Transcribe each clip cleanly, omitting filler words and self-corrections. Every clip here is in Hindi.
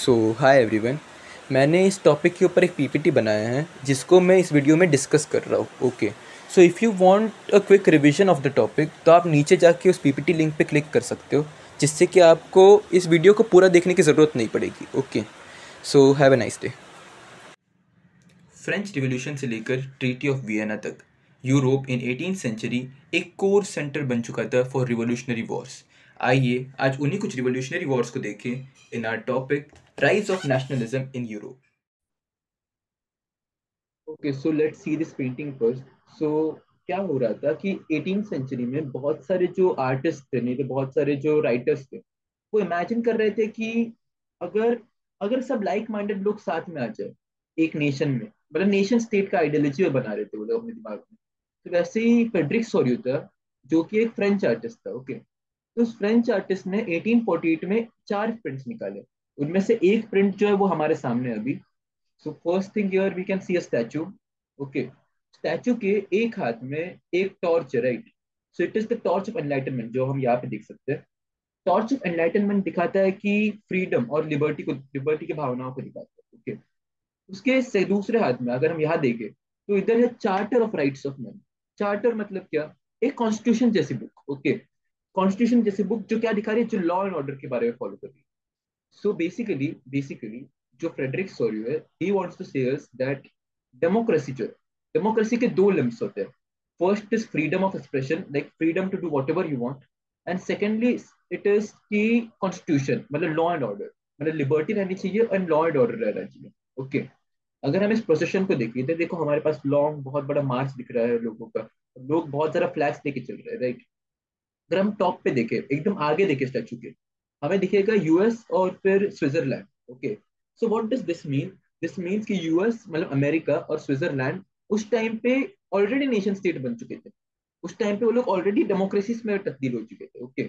सो हाय एवरीवन। मैंने इस टॉपिक के ऊपर एक पीपीटी बनाया है जिसको मैं इस वीडियो में डिस्कस कर रहा हूँ। Okay, so if you want a quick revision of the topic तो आप नीचे जाके उस पीपीटी लिंक पे क्लिक कर सकते हो, जिससे कि आपको इस वीडियो को पूरा देखने की ज़रूरत नहीं पड़ेगी। Okay, so have a nice day. French revolution से लेकर ट्रीटी ऑफ वियना तक यूरोप इन 18th सेंचुरी एक कोर सेंटर बन चुका था फॉर रिवॉल्यूशनरी वॉर्स। आइए आज उन्हीं कुछ रिवॉल्यूशनरी वॉर्स को देखें in our topic rise of nationalism in Europe. Okay, so let's see this painting first. सो क्या हो रहा था कि 18th सेंचुरी में बहुत सारे जो आर्टिस्ट थे, नहीं तो बहुत सारे जो राइटर्स थे, वो इमेजिन कर रहे थे कि अगर अगर सब लाइक माइंडेड लोग साथ में आ जाए एक नेशन में, मतलब नेशन स्टेट का आइडियोलॉजी बना रहे थे वो लोग अपने दिमाग में। तो वैसे ही फ्रेडरिक सोरियो था, जो कि एक फ्रेंच आर्टिस्ट था। ओके, तो उस फ्रेंच आर्टिस्ट ने 1848 में चार प्रिंट्स निकाले। उनमें से एक प्रिंट जो है वो हमारे सामने है अभी। So first thing here we can see a statue. Okay, statue के एक हाथ में एक टॉर्च है, right. So it is the torch of enlightenment, जो हम यहाँ पे देख सकते हैं। टॉर्च ऑफ एनलाइटनमेंट दिखाता है कि फ्रीडम और लिबर्टी की भावनाओं को दिखाता है। ओके, उसके से दूसरे हाथ में अगर हम यहाँ देखें तो इधर है charter of rights of man. Charter मतलब क्या? एक कॉन्स्टिट्यूशन जैसी बुक। ओके, कॉन्स्टिट्यूशन जैसी बुक जो क्या दिखा रही है, जो लॉ एंड ऑर्डर के बारे में फॉलो कर रही है। सो बेसिकली जो फ्रेडरिक सोरियो है, ही वांट्स टू से अस दैट डेमोक्रेसी जो है, डेमोक्रेसी के दो लिम्स होते हैं। First is freedom of expression, like freedom to do whatever you want. And secondly it is की कॉन्स्टिट्यूशन, मतलब लॉ एंड ऑर्डर, मतलब लिबर्टी रहनी चाहिए एंड लॉ एंड ऑर्डर रहना चाहिए। ओके, अगर हम इस प्रोसेशन को देखिए तो देखो हमारे पास लॉन्ग बहुत बड़ा मार्च दिख रहा है लोगों का। लोग बहुत सारा फ्लैग्स लेके चल रहे हैं, राइट। अगर हम टॉप पे देखें, एकदम आगे देखें स्टैचू के, हमें दिखेगा यूएस और फिर Switzerland. Okay, so what does this mean? This means कि यूएस मतलब अमेरिका और स्विट्जरलैंड उस टाइम पे ऑलरेडी नेशन स्टेट बन चुके थे। उस टाइम पे वो लोग ऑलरेडी डेमोक्रेसीज में तब्दील हो चुके थे। ओके,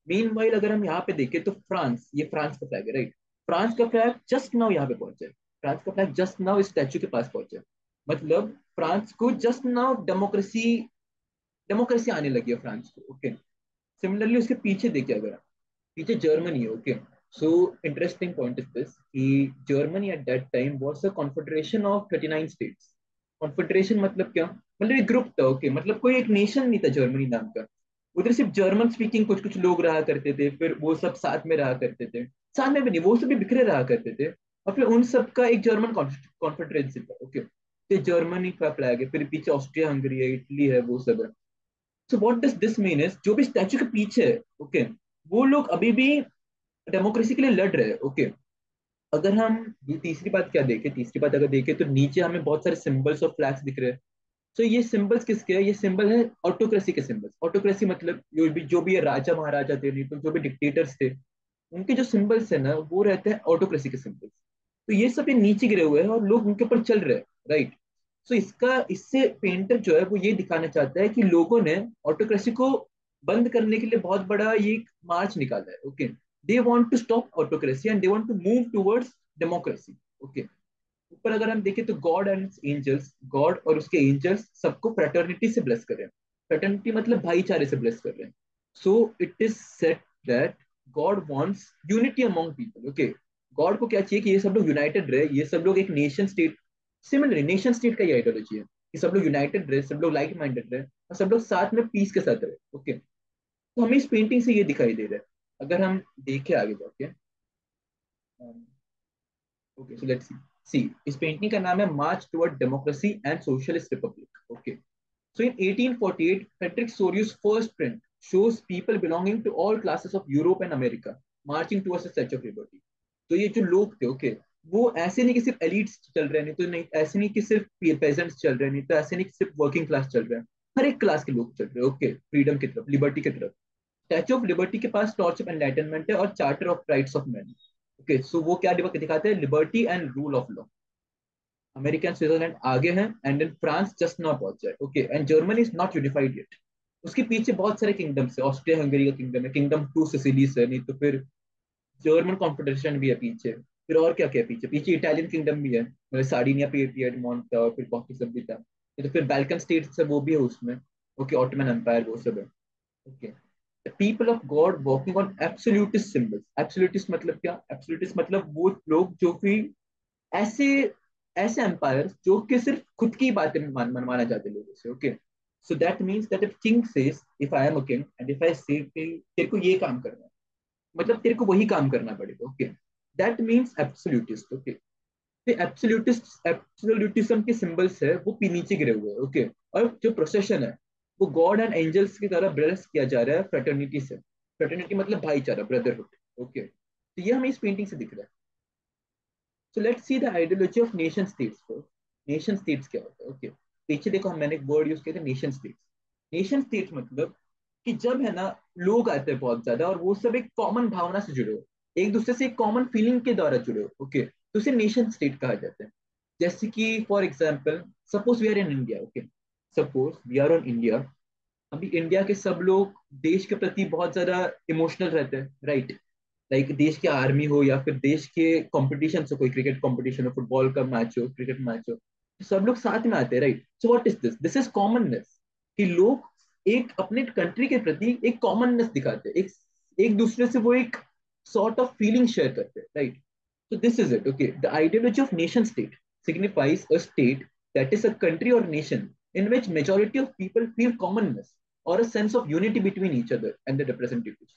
मीन वाइल अगर हम यहाँ पे देखें तो फ्रांस, ये फ्रांस का फ्लैग है, राइट। फ्रांस का फ्लैग जस्ट नाउ यहाँ पे पहुंचा है। फ्रांस का फ्लैग जस्ट नाउ इस स्टैचू के पास पहुंचा है। मतलब फ्रांस को जस्ट नाउ डेमोक्रेसी डेमोक्रेसी आने लगी है फ्रांस को। ओके, सिमिलरली उसके पीछे देखिए, अगर आप पीछे जर्मनी है। Okay, so interesting point is this कि Germany at that time was a confederation of 39 states. Confederation मतलब क्या? मतलब एक ग्रुप था। ओके, मतलब कोई एक नेशन नहीं था जर्मनी नाम का। उधर सिर्फ जर्मन स्पीकिंग कुछ कुछ लोग रहा करते थे, फिर वो सब साथ में रहा करते थे। साथ में भी नहीं, वो सब भी बिखरे रहा करते थे। और फिर उन सब का एक जर्मन कॉन्फेडरेशन था। ओके, तो जर्मनी का फ्लैग है, फिर पीछे ऑस्ट्रिया हंगरी है, इटली है, वो सब है। So what does this mean is, जो भी स्टैचू के पीछे है, ओके, वो लोग अभी भी डेमोक्रेसी के लिए लड़ रहे हैं। ओके, अगर हम ये तीसरी बात क्या देखें, तीसरी बात अगर देखें तो नीचे हमें बहुत सारे सिंबल्स और फ्लैग्स दिख रहे हैं। तो ये सिंबल्स किसके हैं? ये सिंबल है ऑटोक्रेसी के सिंबल्स। ऑटोक्रेसी मतलब जो भी ये राजा महाराजा थे, नहीं तो जो भी डिक्टेटर्स थे, उनके जो सिंबल्स है ना, वो रहते हैं ऑटोक्रेसी के सिंबल्स। तो ये सब ये नीचे गिरे हुए हैं और लोग उनके ऊपर चल रहे हैं, राइट। सो इससे पेंटर जो है वो ये दिखाना चाहता है कि लोगों ने ऑटोक्रेसी को बंद करने के लिए बहुत बड़ा ये मार्च निकाला है। Okay, they want to stop autocracy and they want to move towards democracy. Okay, ऊपर अगर हम देखें तो गॉड एंड एंजल्स, गॉड और उसके एंजल्स सबको फ्रेटर्निटी से ब्लेस कर रहे हैं। फ्रेटर्निटी मतलब भाईचारे से ब्लेस कर रहे हैं। सो it is set that God wants unity among people. Okay, God को क्या चाहिए कि ये सब लोग यूनाइटेड रहे, ये सब लोग एक nation state, similarly nation state का ये आइडियोलॉजी है कि सब लोग यूनाइटेड रहे, सब लोग लाइक माइंडेड रहे और सब लोग साथ में पीस के साथ रहे। ओके, तो हमें इस पेंटिंग से ये दिखाई दे रहा है। अगर हम देखें आगे जाके, ओके, सो लेट्स सी। सी, इस पेंटिंग का नाम है March toward democracy and socialist republic. Okay, so in 1848 Frederic Sorrieu's first print shows people belonging to all classes of Europe and America marching towards the Statue of Liberty। तो ये जो लोग थे, ओके, वो ऐसे नहीं कि सिर्फ एलिट्स चल रहे हैं, नहीं तो नहीं ऐसे नहीं कि सिर्फ पेजेंट्स चल रहे हैं, नहीं तो ऐसे नहीं कि सिर्फ वर्किंग क्लास चल रहे हैं। हर एक क्लास के लोग चल रहे हैं। ओके, फ्रीडम की तरफ, लिबर्टी की तरफ। स्टैचू ऑफ लिबर्टी के पास टॉर्च ऑफ एनलाइटनमेंट है और charter of rights of man. Okay, so वो क्या दिखाते हैं? Liberty and rule of law. America and Switzerland आगे हैं and then France just now पहुंचा है। Okay, and Germany is not unified yet. उसके पीछे बहुत सारे किंगडम्स है, ऑस्ट्रिया हंगरी का किंगडम है, किंगडम टू सिसिलीज है, नहीं तो फिर जर्मन कॉन्फेडरेशन भी है पीछे। फिर और क्या क्या है पीछे? पीछे इटालियन किंगडम भी है, मतलब सार्डिनिया पिएडमोंट था और फिर बाकी सब भी था। ये तो फिर बैल्कन स्टेट्स है, वो भी है उसमें। ओके, ऑटोमन एम्पायर वो सब है। Okay, people of God walking on absolutist symbols. Absolutist मतलब क्या? एब्सोल्यूटिस्ट मतलब वो लोग जो कि ऐसे ऐसे एम्पायर जो कि सिर्फ खुद की बातें मनवाना चाहते हैं लोगों से। Okay, so that means that if king says, if I am a king and if I से तेरे को ये काम करना है, मतलब तेरे को वही काम करना पड़ेगा। Okay, that means absolutist. Okay, तो एब्सोल्यूटिज्म के सिंबल्स है वो नीचे गिरे हुए हैं। ओके, और जो प्रोसेशन है वो गॉड एंड एंजल्स की तरह ब्लेस किया जा रहा है फ्रेटर्निटी से। फ्रेटर्निटी मतलब भाईचारा, ब्रदरहुड। ओके, तो ये हमें इस पेंटिंग से दिख रहा है। सो let's see the ideology of nation states. Nation states क्या होता है? ओके, पीछे देखो मैंने एक वर्ड यूज किया था, नेशन स्टेट्स। नेशन स्टेट्स मतलब कि जब है ना लोग आते हैं बहुत ज्यादा और वो सब एक कॉमन भावना से जुड़े हो, एक दूसरे से एक कॉमन फीलिंग के द्वारा जुड़े हो। ओके, तो उसे नेशन स्टेट कहा जाता है। जैसे कि for example suppose we are in India. Okay, suppose we are on India. अभी इंडिया के सब लोग देश के प्रति बहुत ज्यादा इमोशनल रहते हैं, राइट? लाइक देश की आर्मी हो या फिर देश के कंपटीशन हो, कोई क्रिकेट कंपटीशन हो, फुटबॉल का मैच हो, क्रिकेट मैच हो, तो सब लोग साथ में आते हैं, right? So what is this? This is commonness. कि लोग एक अपने कंट्री के प्रति एक कॉमननेस दिखाते हैं, एक एक दूसरे से वो एक सॉर्ट ऑफ फीलिंग शेयर करते हैं, right? So this is it. Okay, the ideology of nation state signifies a state that is a country or nation in which majority of people feel commonness or a sense of unity between each other and the representatives.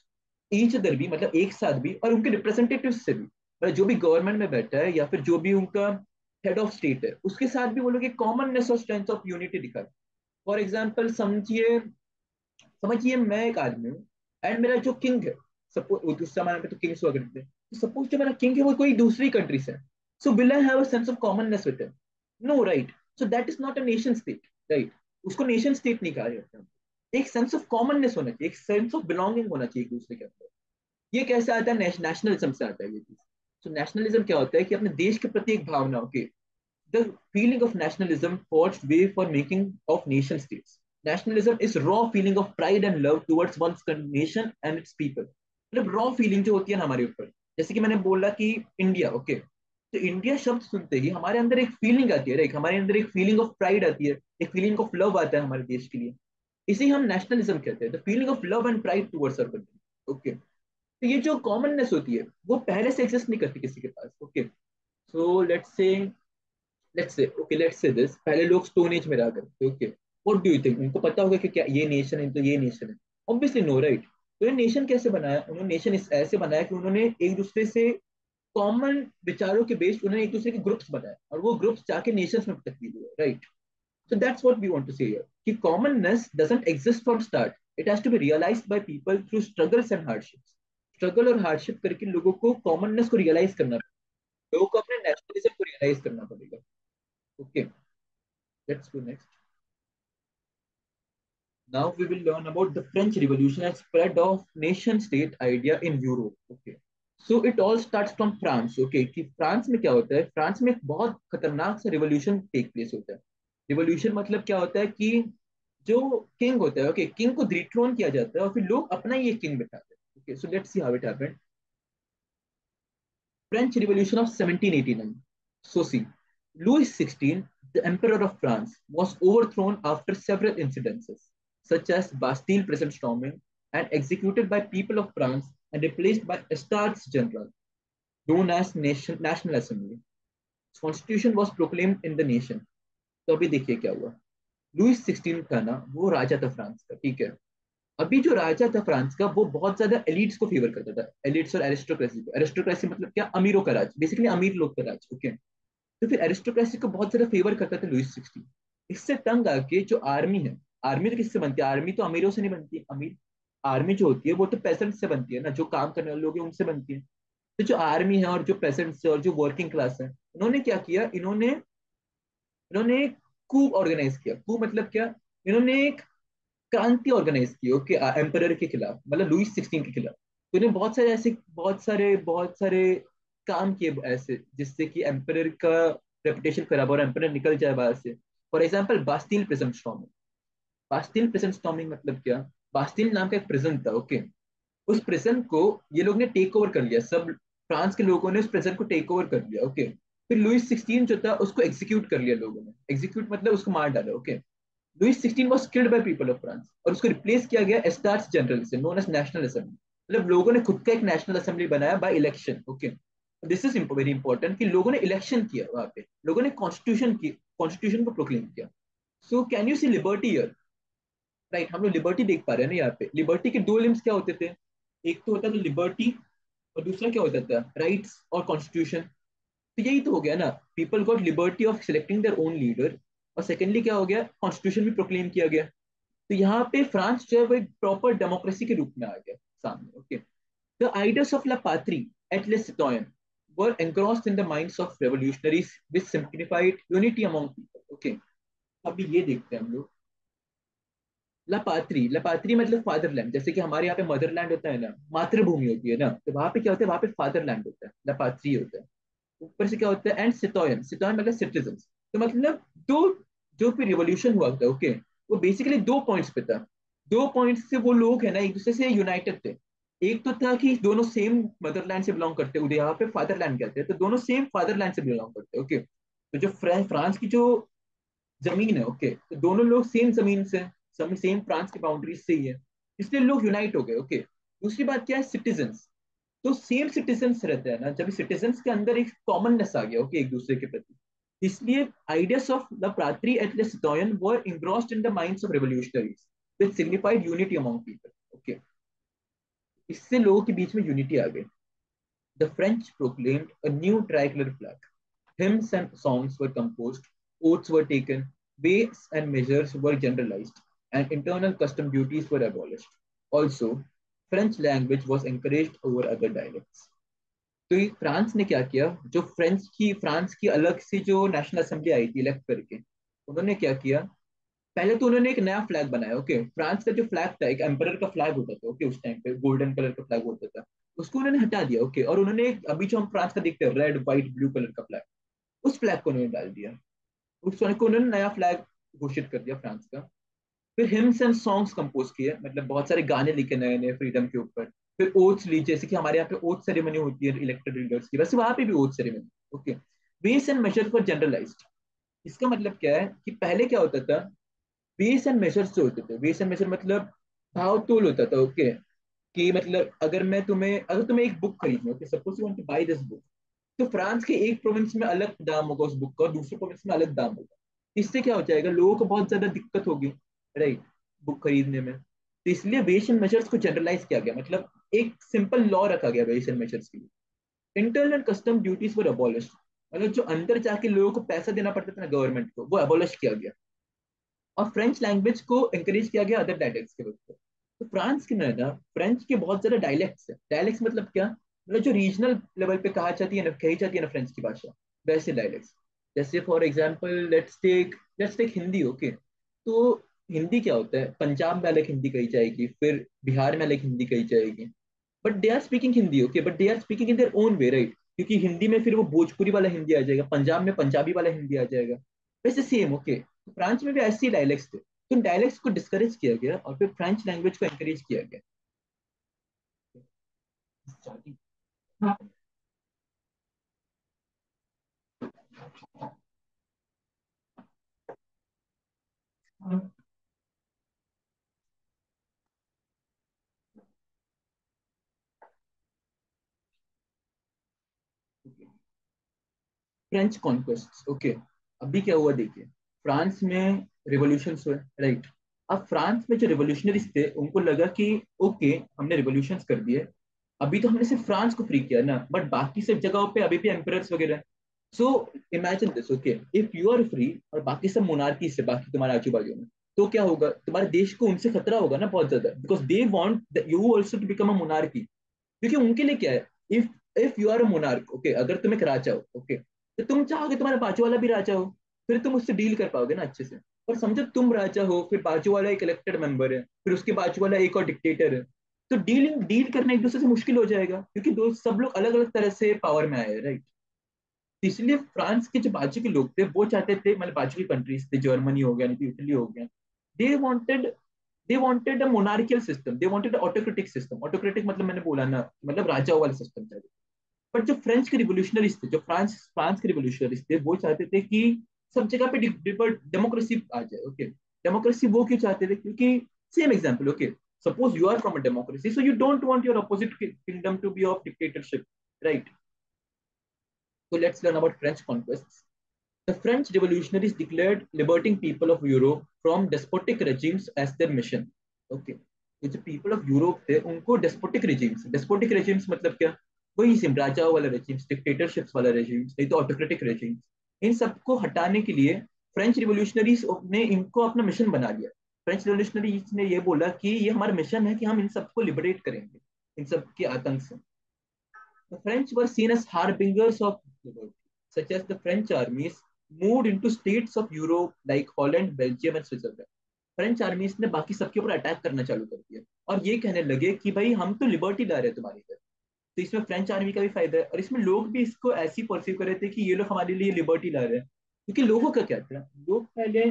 Each other भी मतलब एक साथ भी, और उनके रिप्रेजेंटेटिव से भी, मतलब जो भी गवर्नमेंट में बैठा है या फिर जो भी उनका हेड ऑफ स्टेट है उसके साथ भी वो लोग एक कॉमननेस और स्ट्रेंथ ऑफ यूनिटी दिखाते हैं। फॉर एग्जाम्पल समझिए, समझिए मैं एक आदमी हूँ एंड मेरा जो किंग है, सपोज उस समय पे तो किंग्स हुआ करते थे, तो सपोज जो मेरा किंग है वो कोई दूसरी कंट्री से है, so will I have a sense of commonness with him? No, right? So that is not a nation state, right? उसको नेशन स्टेट नहीं कहा जाता। एक सेंस ऑफ कॉमननेस होना चाहिए, एक सेंस ऑफ बिलोंगिंग होना चाहिए एक दूसरे के अंदर। ये कैसे आता है? नेशनलिज्म से आता है ये चीज। सो नेशनलिज्म क्या होता है कि अपने देश के प्रति एक भावना। Okay, the feeling of nationalism forged way for making of nation states. Nationalism is raw feeling of pride and love towards one's nation and its people. मतलब रॉ फीलिंग जो होती है ना हमारे ऊपर, जैसे कि मैंने बोला कि इंडिया। ओके, तो इंडिया शब्द सुनते ही हमारे अंदर एक फीलिंग आती है, एक हमारे अंदर एक फीलिंग ऑफ प्राइड आती है, एक फीलिंग ऑफ लव आता है हमारे देश के लिए। इसे हम नेशनलिज्म कहते हैं, the feeling of love and pride towards our country. Okay, तो ये जो कॉमननेस होती है वो पहले से एग्जिस्ट नहीं करती किसी के पास। Okay, so let's say this, पहले लोग स्टोन एज में रहा करते। Okay, what do you think, उनको पता होगा कि क्या ये नेशन है, तो ये नेशन है? Obviously no, right? तो ये नेशन कैसे बनाया उन्होंने? नेशन इस ऐसे बनाया कि उन्होंने एक दूसरे से कॉमन विचारों के बेस्ड उन्होंने एक दूसरे के ग्रुप्स बनाए और वो ग्रुप्स जाके नेशंस में तब्दील हुए, right? So that's what we want to say here, कि commonness doesn't exist from start, it has to be realised by people through struggles and hardships. Struggle और हार्डशिप करके लोगों को कॉमननेस को रियलाइज करना पड़ेगा, लोगों को अपने नेशनलिज्म को रियलाइज करना पड़ेगा। Okay, let's go next. Now we will learn about the French Revolution and spread of nation-state idea in Europe. Okay. So it all starts from France. Okay, कि फ्रांस में क्या होता है? फ्रांस में एक बहुत खतरनाक सा रिवोल्यूशन टेक प्लेस होता है। रिवोल्यूशन मतलब क्या होता है कि जो किंग होता है, ओके, किंग को डिथ्रोन किया जाता है और फिर लोग अपना ही एक किंग बिठाते हैं। Okay, so let's see how it happened. French Revolution of 1789. So see, Louis XVI, the Emperor of France, was overthrown after several incidences, such as Bastille prison storming, and executed by people of France and replaced by a States General, known as National Assembly. Constitution was proclaimed in the nation. तो अभी देखिए क्या हुआ। लुइस 16 था ना, वो राजा था फ्रांस का, ठीक है? अभी जो राजा था फ्रांस का वो बहुत ज्यादा एलिट्स को फेवर करता था, एलिट्स और एरिस्टोक्रेसी को। एरिस्टोक्रेसी मतलब क्या? अमीरों का राज, बेसिकली अमीर लोग का राज। ओके, तो फिर एरिस्टोक्रेसी को बहुत ज्यादा फेवर करता था लुइस 16। इससे तंग आके जो आर्मी है, आर्मी तो किससे बनती है? आर्मी तो अमीरों से नहीं बनती है। अमीर आर्मी जो होती है वो तो पेसेंट से बनती है ना, जो काम करने वाले लोग हैं उनसे बनती है। तो जो आर्मी है और जो पेसेंट्स है और जो वर्किंग क्लास है, इन्होंने क्या किया? इन्होंने इन्होंने कू ऑर्गेनाइज किया। कू मतलब क्या? इन्होंने एक क्रांति ऑर्गेनाइज की। ओके, एम्परर के खिलाफ, मतलब लुइस 16 के खिलाफ। तो इन्हें बहुत सारे काम किए ऐसे जिससे कि एम्परर का रेपुटेशन खराब हो और एम्परर निकल जाए बाहर से। For example Bastille prison storming. Bastille prison storming मतलब क्या? बास्टिल नाम का एक प्रिजन था। ओके, उस प्रिजन को ये लोग ने टेक ओवर कर लिया, सब फ्रांस के लोगों ने उस प्रिजन को टेक ओवर कर लिया। ओके, फिर लुइस 16 जो था उसको एग्जीक्यूट कर लिया लोगों ने। एग्जीक्यूट मतलब उसको मार डाला। Okay, Louis 16 was killed by people of France, और उसको रिप्लेस किया गया एस्टार्स जनरल से, नोन एज नेशनल असेंबली। मतलब लोगों ने खुद का एक नेशनल असेंबली बनाया by election. Okay, this is very important कि लोगों ने इलेक्शन किया, वहां पे लोगों ने कॉन्स्टिट्यूशन को प्रोक्लेम किया। So can you see liberty here? Right, हम लोग लिबर्टी देख पा रहे हैं ना यहाँ पे। लिबर्टी के दो लिम्स क्या होते थे? एक तो होता था लिबर्टी, और दूसरा क्या होता था? राइट्स और कॉन्स्टिट्यूशन। तो यही तो हो गया ना, people got liberty of selecting their own leader, और सेकेंडली क्या हो गया? कॉन्स्टिट्यूशन भी प्रोक्लेम किया गया। तो यहाँ पे फ्रांस जो है वो एक प्रॉपर डेमोक्रेसी के रूप में आ गया सामने। Okay, the ideas of la patrie et le citoyen were engrossed in the minds of revolutionaries which simplified unity among people. Okay, अभी ये देखते हैं हम लोग। लापात्री, लापात्री मतलब फादरलैंड। जैसे कि हमारे यहाँ पे मदरलैंड होता है ना, मातृभूमि होती है ना, तो वहां पे क्या होता है? वहां पे फादरलैंड होता है, लापात्री होता है। ऊपर से क्या होता है? एंड सिटोयन, सिटोयन मतलब सिटीजन। तो मतलब दो, जो भी रिवॉल्यूशन हुआ था, ओके, वो बेसिकली दो पॉइंट्स पे था। दो पॉइंट्स से वो लोग है ना एक दूसरे से यूनाइटेड थे। एक तो था कि दोनों सेम मदरलैंड से बिलोंग करते, उधर यहाँ पे फादरलैंड कहते हैं, तो दोनों सेम फादरलैंड से बिलोंग करते, ओके। तो जो फ्रांस की जो जमीन है, ओके, तो दोनों लोग सेम जमीन से, सेम फ्रांस की बाउंड्रीज से ही है, इसलिए लोग यूनाइट हो गए, ओके। दूसरी बात क्या है? सिटीजन्स। तो सेम सिटीजन्स रहते हैं ना, जब सिटीजन्स के अंदर एक कॉमननेस आ गया, ओके, एक दूसरे के प्रति, इसलिए ideas of the patrie et the citoyen were engrossed in the minds of revolutionaries which signified unity among people. Okay, इससे लोगों के बीच में यूनिटी आ गई। The French proclaimed a new tricolour flag, hymns and songs were composed, oaths were taken, weights and measures were generalized, and internal custom duties were abolished. Also, French language was encouraged over other dialects. तो ये फ्रांस ने क्या किया? जो फ्रांस की अलग से जो नेशनल असेंबली आई थी इलेक्ट करके, उन्होंने क्या किया? पहले तो उन्होंने एक नया फ्लैग बनाया, ओके। फ्रांस का जो फ्लैग था, एक एम्परर का फ्लैग होता था, ओके, उस टाइम पे गोल्डन कलर का फ्लैग होता था, उसको उन्होंने हटा दिया, ओके। और उन्होंने अभी जो हम फ्रांस का देखते हैं रेड व्हाइट ब्लू कलर का फ्लैग, उस फ्लैग को उन्होंने डाल दिया। उस फ्लैग को उन्होंने नया फ्लैग घोषित कर दिया फ्रांस का। फिर हिम्स एंड सॉन्ग्स कंपोज किए, मतलब बहुत सारे गाने लिखे नए नए फ्रीडम के ऊपर। फिर ओथ्स ली, जैसे कि हमारे यहाँ पे ओथ सेरेमनी होती है इलेक्टेड लीडर्स की, वैसे वहां पे भी oath ceremony, okay. Base and major for generalised. इसका मतलब क्या है कि पहले क्या होता था? बेस एंड मेजर्स जो होते थे, बेस एंड मेजर मतलब भाव तोल होता था, ओके। कि मतलब अगर तुम्हें एक बुक खरीदनी है, okay, suppose you want to buy this book, तो फ्रांस के एक प्रोविंस में अलग दाम होगा उस बुक का, और दूसरे प्रोविंस में अलग दाम होगा। इससे क्या हो जाएगा? लोगों को बहुत ज्यादा दिक्कत होगी, राइट, बुक खरीदने में। तो इसलिए वेज एंड मेजर्स को जनरलाइज किया गया, मतलब एक सिंपल लॉ रखा गया वेज एंड मेजर्स के लिए। Internal and custom duties were abolish, मतलब जो अंदर जाके लोगों को पैसा देना पड़ता था ना गवर्नमेंट को, वो अबॉलिश किया गया। और फ्रेंच लैंग्वेज को एंकरेज किया गया अदर डायलेक्ट्स के वक्त। तो फ्रांस के में ना फ्रेंच के बहुत ज्यादा डायलेक्ट्स है। डायलेक्ट्स मतलब क्या? मतलब जो रीजनल लेवल पे कही जाती है ना फ्रेंच की भाषा, वैसे डायलेक्ट्स। जैसे for example let's take Hindi, okay. तो हिंदी क्या होता है? पंजाब में अलग हिंदी कही जाएगी, फिर बिहार में अलग हिंदी कही जाएगी, but they are speaking Hindi, okay, but they are speaking in their own way, right. क्योंकि हिंदी में फिर वो भोजपुरी वाला हिंदी आ जाएगा, पंजाब में पंजाबी वाला हिंदी आ जाएगा, वैसे सेम, ओके। तो फ्रांस में भी ऐसे ही डायलेक्ट्स थे, तो इन डायलेक्ट्स को डिस्करेज किया गया और फिर फ्रेंच लैंग्वेज को एनकरेज किया गया। French conquest, okay. अभी क्या हुआ देखिए, फ्रांस में रिवॉल्यूशन हुए, राइट। अब फ्रांस में जो रिवॉल्यूशनरीज थे उनको लगा कि ओके, हमने रिवॉल्यूशन कर दिए, अभी तो हमने सिर्फ फ्रांस को फ्री किया ना, बट बाकी सब जगहों पे अभी भी एम्परर्स वगैरह हैं। So imagine this, okay, if you are free और बाकी सब मोनार्की से, बाकी तुम्हारे आजू बाजू में, तो क्या होगा? तुम्हारे देश को उनसे खतरा होगा ना बहुत ज्यादा, because they want you also to become a monarchy. क्योंकि उनके लिए क्या है? If if you are a monarch, okay, अगर तुम एक राजा हो, ओके, तो तुम चाहोगे तुम्हारा बाजू वाला भी राजा हो, फिर तुम उससे डील कर पाओगे ना अच्छे से। और समझो तुम राजा हो, फिर बाजू वाला एक इलेक्टेड मेंबर है, फिर उसके बाजू वाला एक और डिक्टेटर है, तो डील करना एक दूसरे से मुश्किल हो जाएगा, क्योंकि दो सब लोग अलग अलग तरह से पावर में आए हैं, राइट। इसलिए फ्रांस के जो बाजू के लोग थे वो चाहते थे, मतलब बाजू की कंट्रीज थे, जर्मनी हो गया, नहीं तो इटली हो गया, they wanted they wanted a monarchial system, they wanted autocratic system. Autocratic मतलब मैंने बोला ना, मतलब राजाओं वाला सिस्टम चाहिए। बट जो फ्रेंच के रिवोल्यूशनरीज थे, जो फ्रांस के रिवोल्यूशनरीज थे, वो चाहते थे कि सब जगह पे डेमोक्रेसी आ जाए, ओके। डेमोक्रेसी वो क्यों चाहते थे? क्योंकि same example, okay, suppose you are from a democracy, so you don't want your opposite kingdom to be of dictatorship, right? So let's learn about French conquests. The French revolutionaries declared liberating people of Europe from despotic regimes as their mission. Okay. तो जो पीपल ऑफ यूरोप थे उनको डेस्पोटिक रेजिम्स मतलब क्या? वही सिम राजाओं वाला रेजिम्स, डिक्टेटरशिप्स वाला रेजिम्स, नहीं तो ऑटोक्रेटिक रेजिम्स, इन सबको हटाने के लिए फ्रेंच रिवोल्यूशनरीज ने इनको अपना मिशन बना लिया। फ्रेंच रिवोल्यूशनरीज ने ये बोला कि ये हमारा मिशन है कि हम इन सबको लिबरेट करेंगे, इन सब के आतंक से। The French were seen as harbingers of liberty, such as the French armies moved into states of Europe like Holland, Belgium and Switzerland. French आर्मीज ने बाकी सबके ऊपर अटैक करना चालू कर दिया और ये कहने लगे कि भाई हम तो लिबर्टी ला रहे हैं तुम्हारी तरफ। तो इसमें फ्रेंच आर्मी का भी फायदा है और इसमें लोग भी इसको ऐसी परसीव कर रहे थे कि ये लोग हमारे लिए लिबर्टी ला रहे हैं। क्योंकि लोगों का क्या था, लोग पहले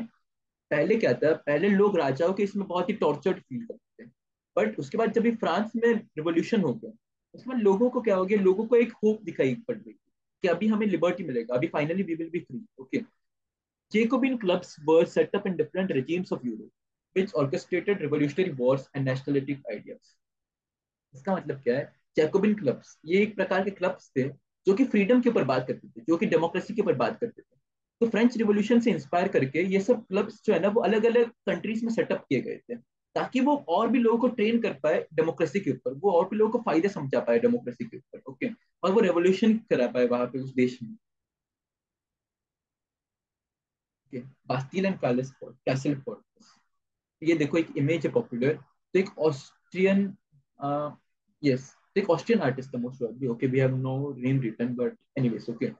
पहले क्या था, पहले लोग राजाओं के इसमें बहुत ही टॉर्चर्ड फील करते थे। बट उसके बाद जब भी फ्रांस में रिवोल्यूशन हो गया, उसके बाद लोगों को क्या हो गया, लोगों को एक होप दिखाई पड़ गई कि अभी हमें लिबर्टी मिलेगा, अभी finally we will be free. Okay. Jacobin clubs were set up in different regimes of Europe, which orchestrated revolutionary wars and nationalistic ideas. इसका मतलब क्या है? जैकोबिन क्लब्स ये एक प्रकार के क्लब्स थे जो कि फ्रीडम के ऊपर बात करते थे, जो कि डेमोक्रेसी के ऊपर बात करते थे। तो फ्रेंच रिवॉल्यूशन से इंस्पायर करके ये सब क्लब्स जो है ना वो अलग अलग कंट्रीज में सेटअप किए गए थे, ताकि वो और भी लोगों को ट्रेन कर पाए डेमोक्रेसी के ऊपर, वो और भी लोगों को फायदे समझा पाए डेमोक्रेसी के ऊपर। ओके। और वो रेवोल्यूशन करा पाए वहां पे उस देश में। Okay. Bastille and palace fort, castle fort, ये देखो एक इमेज है पॉपुलर। तो एक ऑस्ट्रियन, यस, एक ऑस्ट्रियन आर्टिस्ट था most probably. Okay, we have no name written but anyways. Okay.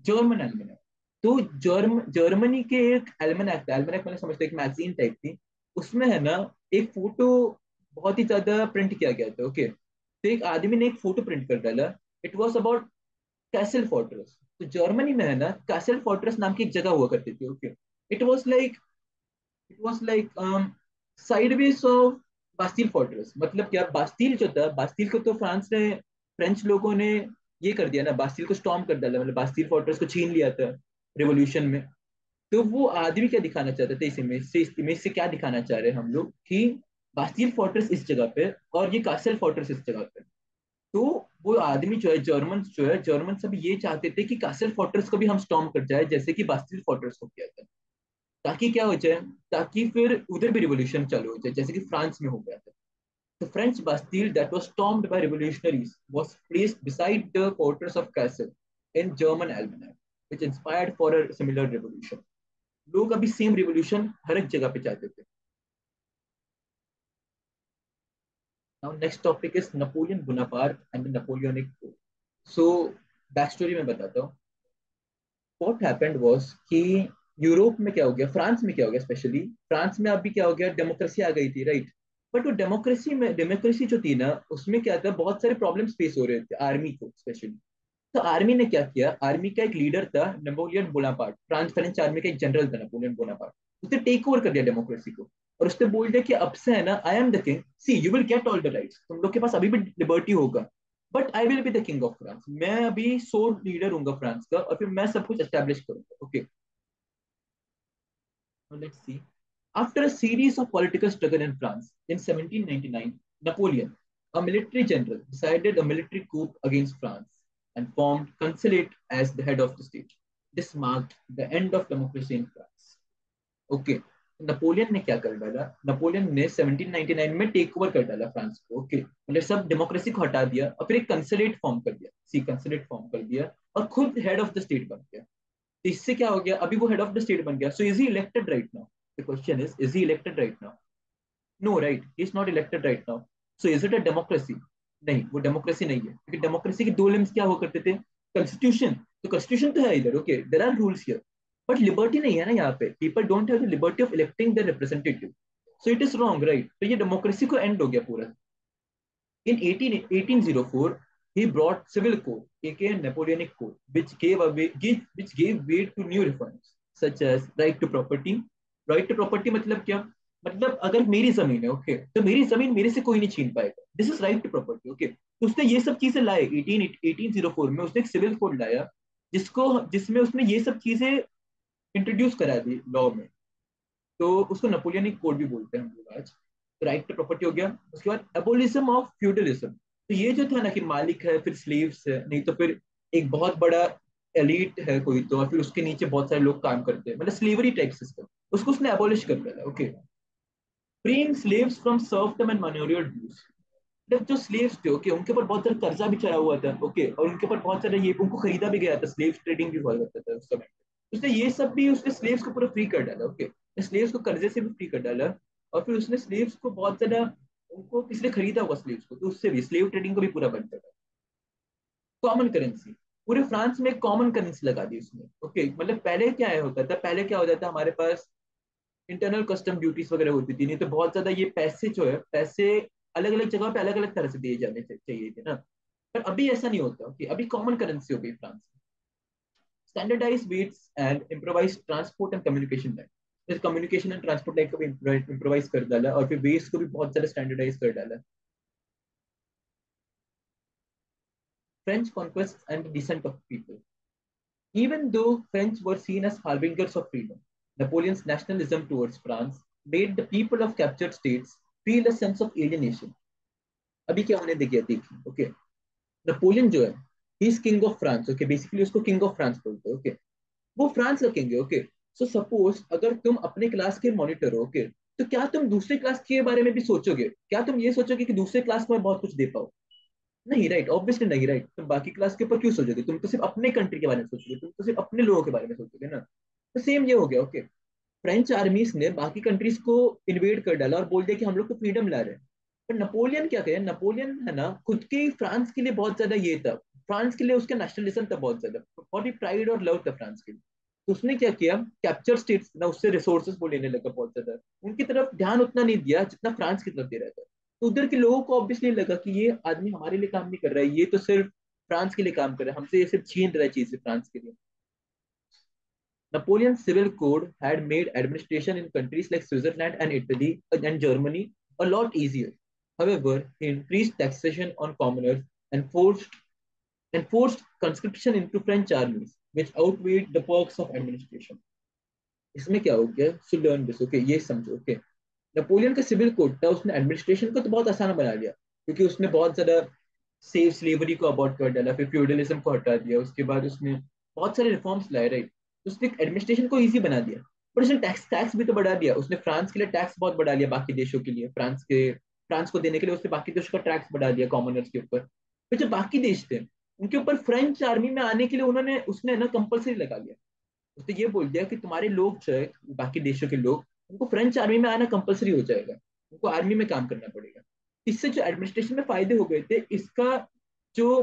German almanac. तो जर्मनी के एक एल्मेनाक था, एल्मेनाक मैंने समझता एक मैगजीन टाइप थी। उसमें है ना एक फोटो बहुत ही ज्यादा प्रिंट किया गया था। ओके। तो एक आदमी ने एक फोटो प्रिंट कर डाला। It was about castle fortress. तो जर्मनी में है ना कैसल फोर्ट्रेस नाम की एक जगह हुआ करती थी। Okay. It was like it was like sideways of Bastille fortress. मतलब क्या, बास्टिल जो था, बास्टिल को तो फ्रेंच लोगों ने ये कर दिया ना, बास्टिल को स्टॉर्म कर डाला, मतलब बास्टिल फोर्ट्रेस को छीन लिया था रिवॉल्यूशन में। तो वो आदमी क्या दिखाना चाहते थे इस इमेज से क्या दिखाना चाह रहे हैं हम लोग कि बास्टिल फोर्ट्रेस इस जगह पे और ये कासल फोर्ट्रेस इस जगह पे। तो वो आदमी जो है जर्मन सब ये चाहते थे कि कासल फोर्ट्रेस को भी हम स्टॉर्म कर जाए जैसे कि बास्टिल फोर्ट्रेस को किया था। ताकि क्या हो जाए, ताकि फिर उधर भी रिवोल्यूशन चालू हो जाए जैसे कि फ्रांस में हो गया था। The French Bastille that was stormed by revolutionaries was placed beside the fortress of Kassel in German Almanac, which inspired for a similar revolution. लोग अभी सेम रिवोल्यूशन हर एक जगह पे चाहते थे। Now next topic is Napoleon Bonaparte and the Napoleonic War. So back story में बताता हूँ। व्हाट हैपेंड वाज कि यूरोप में क्या हो गया, फ्रांस में क्या हो गया, स्पेशली फ्रांस में अभी क्या हो गया, डेमोक्रेसी आ गई थी, राइट? बट वो डेमोक्रेसी जो थी ना, उसमें क्या था, बहुत सारे प्रॉब्लम्स फेस हो रहे थे आर्मी को स्पेशली। तो आर्मी ने क्या किया, आर्मी का एक लीडर था नेपोलियन बोनापार्ट, फ्रेंच आर्मी का एक जनरल था नेपोलियन बोनापार्ट। उसने टेक ओवर कर दिया डेमोक्रेसी को और उसने बोल दिया कि अब से है ना, I am the king, see you will get all the rights, तुम लोग के पास अभी भी लिबर्टी होगा, but I will be the king of France, मैं अभी सोल लीडर हूँ फ्रांस का और फिर मैं सब कुछ एस्टेब्लिश करूंगा। Okay. Let's C. After a series of political struggle in France in 1799, Napoleon, a military general, decided a military coup against France and formed Consulate as the head of the state. This marked the end of democracy in France. Okay. Napoleon ने क्या कर डाला, नेपोलियन ने 1799 में टेक ओवर कर डाला फ्रांस को। ओके, मतलब सब डेमोक्रेसी को हटा दिया और फिर एक कंसुलेट फॉर्म कर दिया, कंसुलेट फॉर्म कर दिया और खुद हेड ऑफ द स्टेट बन गया। तो इससे क्या हो गया, अभी वो हेड ऑफ द स्टेट बन गया। So is he elected right now? The question is he elected right now? No, right, he is not elected right now. So is it a democracy? नहीं, वो डेमोक्रेसी नहीं है, क्योंकि डेमोक्रेसी के दो लिम्स क्या हुआ करते थे, कॉन्स्टिट्यूशन। तो कॉन्स्टिट्यूशन तो है इधर, okay, there are rules here, but liberty नहीं है ना यहाँ पे। People don't have the liberty of electing the representative, so it is wrong, right? तो ये डेमोक्रेसी को एंड हो गया पूरा। In 1804, he brought civil code, aka Napoleonic Code, which gave weight to new reforms, such as right to property. Right to property मतलब क्या? मतलब अगर मेरी जमीन है, ओके, तो मेरी जमीन मेरे से कोई नहीं छीन पाएगा, this is right to property. Okay. तो उसने ये सब चीजें लाए 1804 में, उसने एक सिविल कोड लाया जिसमें उसने ये सब चीजें इंट्रोड्यूस करा दी लॉ में। तो उसको नेपोलियनिक कोड भी बोलते हैं हम लोग आज। तो राइट टू प्रॉपर्टी हो गया, उसके बाद एबोलिज्म ऑफ फ्यूडलिज्म। तो ये जो था ना कि मालिक है फिर स्लेव्स है, नहीं तो फिर एक बहुत बड़ा एलिट है कोई तो, और फिर उसके नीचे बहुत सारे लोग काम करते हैं, मतलब स्लेवरी टाइप सिस्टम, उसको उसने एबोलिश कर दिया। Okay, freeing slaves from serfdom and manorial dues. मतलब जो स्लेव्स थे, ओके, उनके ऊपर बहुत सारा कर्जा भी चढ़ा हुआ था, ओके, और उनके ऊपर बहुत सारा ये उनको खरीदा भी गया था, स्लेव ट्रेडिंग भी हुआ करता था उस समय। उसने ये सब भी उसने स्लेव्स को पूरा फ्री कर डाला, ओके, स्लेव्स को कर्जे से भी फ्री कर डाला। और फिर उसने स्लेव्स को बहुत ज्यादा, उनको किसने खरीदा होगा स्लेव्स को, तो उससे भी स्लेव ट्रेडिंग को भी पूरा बंद कर डाला। कॉमन करेंसी, पूरे फ्रांस में कॉमन करेंसी लगा दी उसने, ओके, मतलब पहले क्या है होता था, पहले क्या होता था हमारे पास इंटरनल कस्टम ड्यूटीज वगैरह होती थी, नहीं तो बहुत ज्यादा ये पैसे जो है, पैसे अलग अलग जगह पे अलग अलग तरह से दिए जाने चाहिए थे ना। पर अभी ऐसा नहीं होता कि अभी कॉमन करेंसी हो गई फ्रांस में। Standardise weights and improvise transport and communication line, जैसे कम्युनिकेशन एंड ट्रांसपोर्ट लाइन को भी इम्प्रोवाइज कर डाला, और फिर वेट्स को भी बहुत ज्यादा स्टैंडर्डाइज कर डाला। French conquest and descent of people. Even though French were seen as harbingers of freedom, Napoleon's nationalism towards France made the people of captured states feel a sense of alienation. अभी क्या होने देखिए, देखिए, ओके, नेपोलियन जो है, he is king of France, okay, basically उसको किंग ऑफ फ्रांस बोलते हैं, ओके, वो फ्रांस का किंग है, ओके। सो सपोज अगर तुम अपने क्लास के मॉनिटर हो, ओके, तो क्या तुम दूसरे क्लास के बारे में भी सोचोगे, क्या तुम ये सोचोगे कि दूसरे क्लास को मैं बहुत कुछ दे पाऊँ? नहीं, राइट, ऑब्वियसली नहीं, राइट, तुम बाकी क्लास के ऊपर क्यों सोचोगे, तुम तो सिर्फ अपने कंट्री के बारे में सोचोगे, तुम तो सिर्फ अपने लोगों के बारे में सोचोगे ना। तो सेम ये हो गया, ओके, फ्रेंच आर्मीज ने बाकी कंट्रीज को इन्वेड कर डाला और बोल दिया कि हम लोग तो फ्रीडम ला रहे हैं। पर नेपोलियन क्या करे, नेपोलियन है ना खुद के फ्रांस के लिए बहुत ज्यादा ये था, फ्रांस के लिए उसका नेशनलिज्म था बहुत ज्यादा, बहुत ही प्राइड और लव था फ्रांस के लिए। तो उसने क्या किया, कैप्चर स्टेट्स ना, उससे रिसोर्सेज वो लेने लगा बहुत ज्यादा, उनकी तरफ ध्यान उतना नहीं दिया जितना फ्रांस की तरफ दे रहा था। तो उधर के लोगों को ऑब्वियसली लगा कि ये आदमी हमारे लिए काम नहीं कर रहा है, ये तो सिर्फ फ्रांस के लिए काम कर रहा है, हमसे ये सिर्फ छीन रहा है चीजें फ्रांस के लिए। Napoleon's civil code had made administration in countries like Switzerland and Italy and Germany a lot easier. However, he increased taxation on commoners and forced conscription into French armies, which outweighed the perks of administration. इसमें क्या हो गया, सो लर्न दिस, ओके, ये समझो, ओके। नेपोलियन का सिविल कोड था, उसने एडमिनिस्ट्रेशन को तो बहुत आसान बना लिया, क्योंकि उसने बहुत ज्यादा सेव स्लेवरी को अबॉर्ट कर डाला, फिर फ्यूडलिज्म को हटा दिया, उसके बाद उसने बहुत सारे रिफॉर्म्स लाए, राइट। उसने एडमिनिस्ट्रेशन को इजी बना दिया। पर उसने टैक्स टैक्स भी तो बढ़ा दिया, उसने फ्रांस के लिए टैक्स बहुत बढ़ा लिया, बाकी देशों के लिए, फ्रांस को देने के लिए उसने बाकी देशों का टैक्स बढ़ा दिया कॉमनर्स के ऊपर। फिर जो बाकी देश थे उनके ऊपर फ्रेंच आर्मी में आने के लिए उन्होंने उसने ना कंपलसरी लगा लिया। उसने ये बोल दिया कि तुम्हारे लोग जो है, बाकी देशों के लोग, उनको फ्रेंच आर्मी में आना कंपलसरी हो जाएगा, उनको आर्मी में काम करना पड़ेगा। इससे जो एडमिनिस्ट्रेशन में फायदे हो गए थे, इसका जो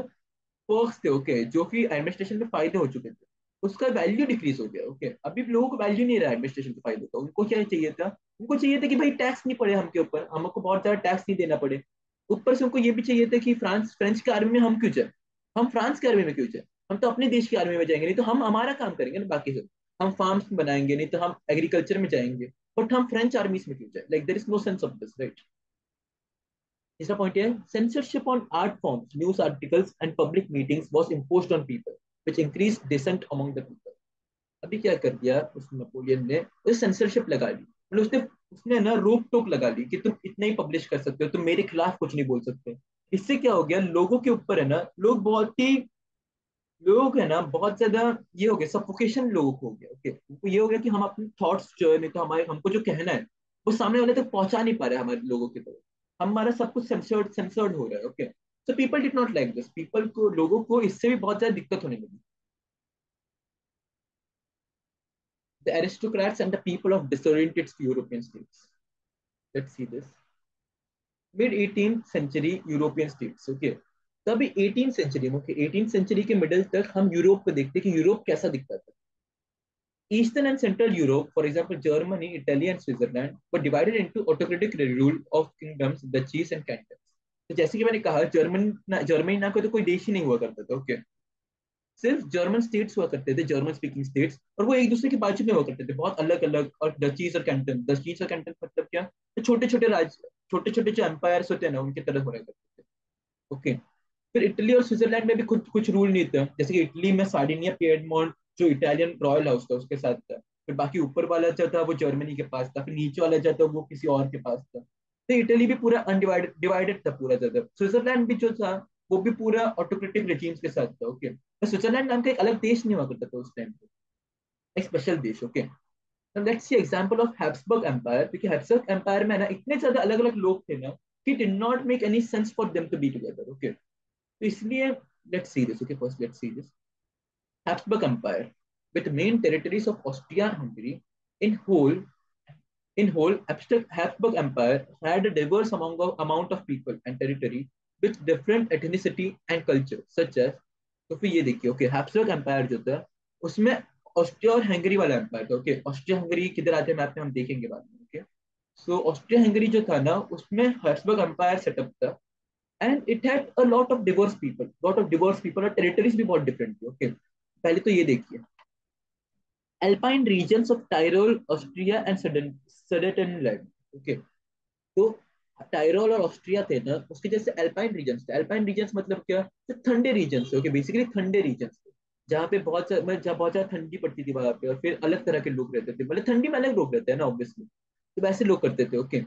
पर्क्स थे, ओके, जो कि एडमिनिस्ट्रेशन में फायदे हो चुके थे, उसका वैल्यू डिक्रीज हो गया, ओके। अभी लोगों को वैल्यू नहीं रहा एडमिनिस्ट्रेशन के फायदे का, उनको क्या चाहिए था, उनको चाहिए था कि भाई टैक्स नहीं पड़े हमके ऊपर, हमको बहुत ज्यादा टैक्स नहीं देना पड़े। ऊपर से उनको ये भी चाहिए था कि फ्रेंच के आर्मी में हम क्यों जाए, हम फ्रांस के आर्मी में क्यों जाए, हम तो अपने देश की आर्मी में जाएंगे, नहीं तो हम हमारा काम करेंगे ना बाकी सब, हम फार्म्स बनाएंगे, नहीं तो हम एग्रीकल्चर में जाएंगे, बट हम फ्रेंच आर्मीज में क्यों जाए, like there is no sense of this, right. तीसरा पॉइंट है, censorship on art forms, news articles and public meetings was imposed on people which increased dissent among the people. अभी क्या कर दिया उस नेपोलियन ने, उस सेंसरशिप लगा ली, मतलब उसने उसने ना रोक टोक लगा ली कि तुम इतना ही पब्लिश कर सकते हो, तुम मेरे खिलाफ कुछ नहीं बोल सकते। इससे क्या हो गया, लोगों के ऊपर है ना, लोग है ना बहुत ज्यादा ये हो गया, सफोकेशन लोगों को हो गया, ओके, उनको ये हो गया कि हम अपने थॉट्स जो है, नहीं तो हमारे हमको जो कहना है वो सामने वाले तक पहुंचा नहीं पा रहे हमारे लोगों की तरफ, हमारा सब कुछ सेंसर्ड सेंसर्ड हो रहा है, okay. So people did not like this, people को, लोगों को इससे भी बहुत ज्यादा दिक्कत होने लगी। The aristocrats and the people of disoriented European states. Let's see this. Mid 18th century European states. Okay. तब 18th सेंचुरी में, okay, 18th सेंचुरी के मिडिल तक हम यूरोप को देखते कि यूरोप कैसा दिखता था। Eastern and Central Europe, for example, Germany, Italy, and Switzerland, were divided into autocratic rule of kingdoms, duchies, and cantons. तो जैसे कि मैंने कहा, जर्मनी ना को तो कोई देश ही नहीं हुआ करता था, ओके, सिर्फ जर्मन स्टेट्स हुआ करते थे, जर्मन स्पीकिंग स्टेट्स, और वो एक दूसरे के बाजू में हुआ करते थे, बहुत अलग अलग, और डचीज और कैंटन मतलब क्या, तो छोटे छोटे राज्य, छोटे छोटे जो एम्पायर्स होते हैं ना, उनकी तरह हो रहा करते थे, ओके। फिर इटली और स्विट्जरलैंड में भी कुछ कुछ रूल नहीं थे, जैसे कि इटली में सार्डिनिया पिएडमोंट जो इटालियन रॉयल हाउस था उसके साथ था, फिर बाकी ऊपर वाला जो था वो जर्मनी के पास था, फिर नीचे वाला जो था वो किसी और के पास था। तो इटली भी पूरा अनडिवाइडेड डिवाइडेड था पूरा ज्यादा। स्विट्जरलैंड भी जो था वो भी पूरा ऑटोक्रेटिक रेजिम्स के साथ था। ओके, तो स्विट्जरलैंड नाम का एक अलग देश नहीं हुआ करता था उस टाइम पे, एक स्पेशल देश। Okay, let's see example of Habsburg empire, क्योंकि हैब्सबर्ग एम्पायर में ना इतने ज्यादा अलग अलग लोग थे ना कि did not make any sense for them to be together. Okay, तो इसलिए let's see this. Okay, first let's see this Habsburg Empire, with main territories of Austria-Hungary. In whole, Habsburg Empire had a diverse amount of people and territory with different ethnicity and culture, such as, तो फिर ये देखिए, ओके, हैब्सबर्ग एम्पायर जो था उसमें ऑस्ट्रिया और हंगरी वाला एम्पायर था। ओके, ऑस्ट्रिया हंगरी किधर आते हैं मैप में हम देखेंगे बाद में। ओके, सो ऑस्ट्रिया हंगरी जो था ना उसमें हैब्सबर्ग एम्पायर सेटअप था, and it had a lot of diverse people, और टेरिटरीज भी बहुत डिफरेंट थी। ओके, पहले तो ये देखिए, Alpine regions of Tyrol Austria and Sudetenland. Okay, तो टायरोल और ऑस्ट्रिया थे ना उसके जैसे अल्पाइन रीजन्स थे। अल्पाइन रीजन्स मतलब क्या, तो ठंडे रीजन्स थे। ओके, बेसिकली ठंडे रीजन्स थे जहाँ पे जहाँ बहुत ज्यादा ठंडी पड़ती थी वहां पे, और फिर अलग तरह के लोग रहते थे, मतलब ठंडी में अलग लोग रहते हैं ना ऑब्वियसली, तो वैसे लोग करते थे। ओके,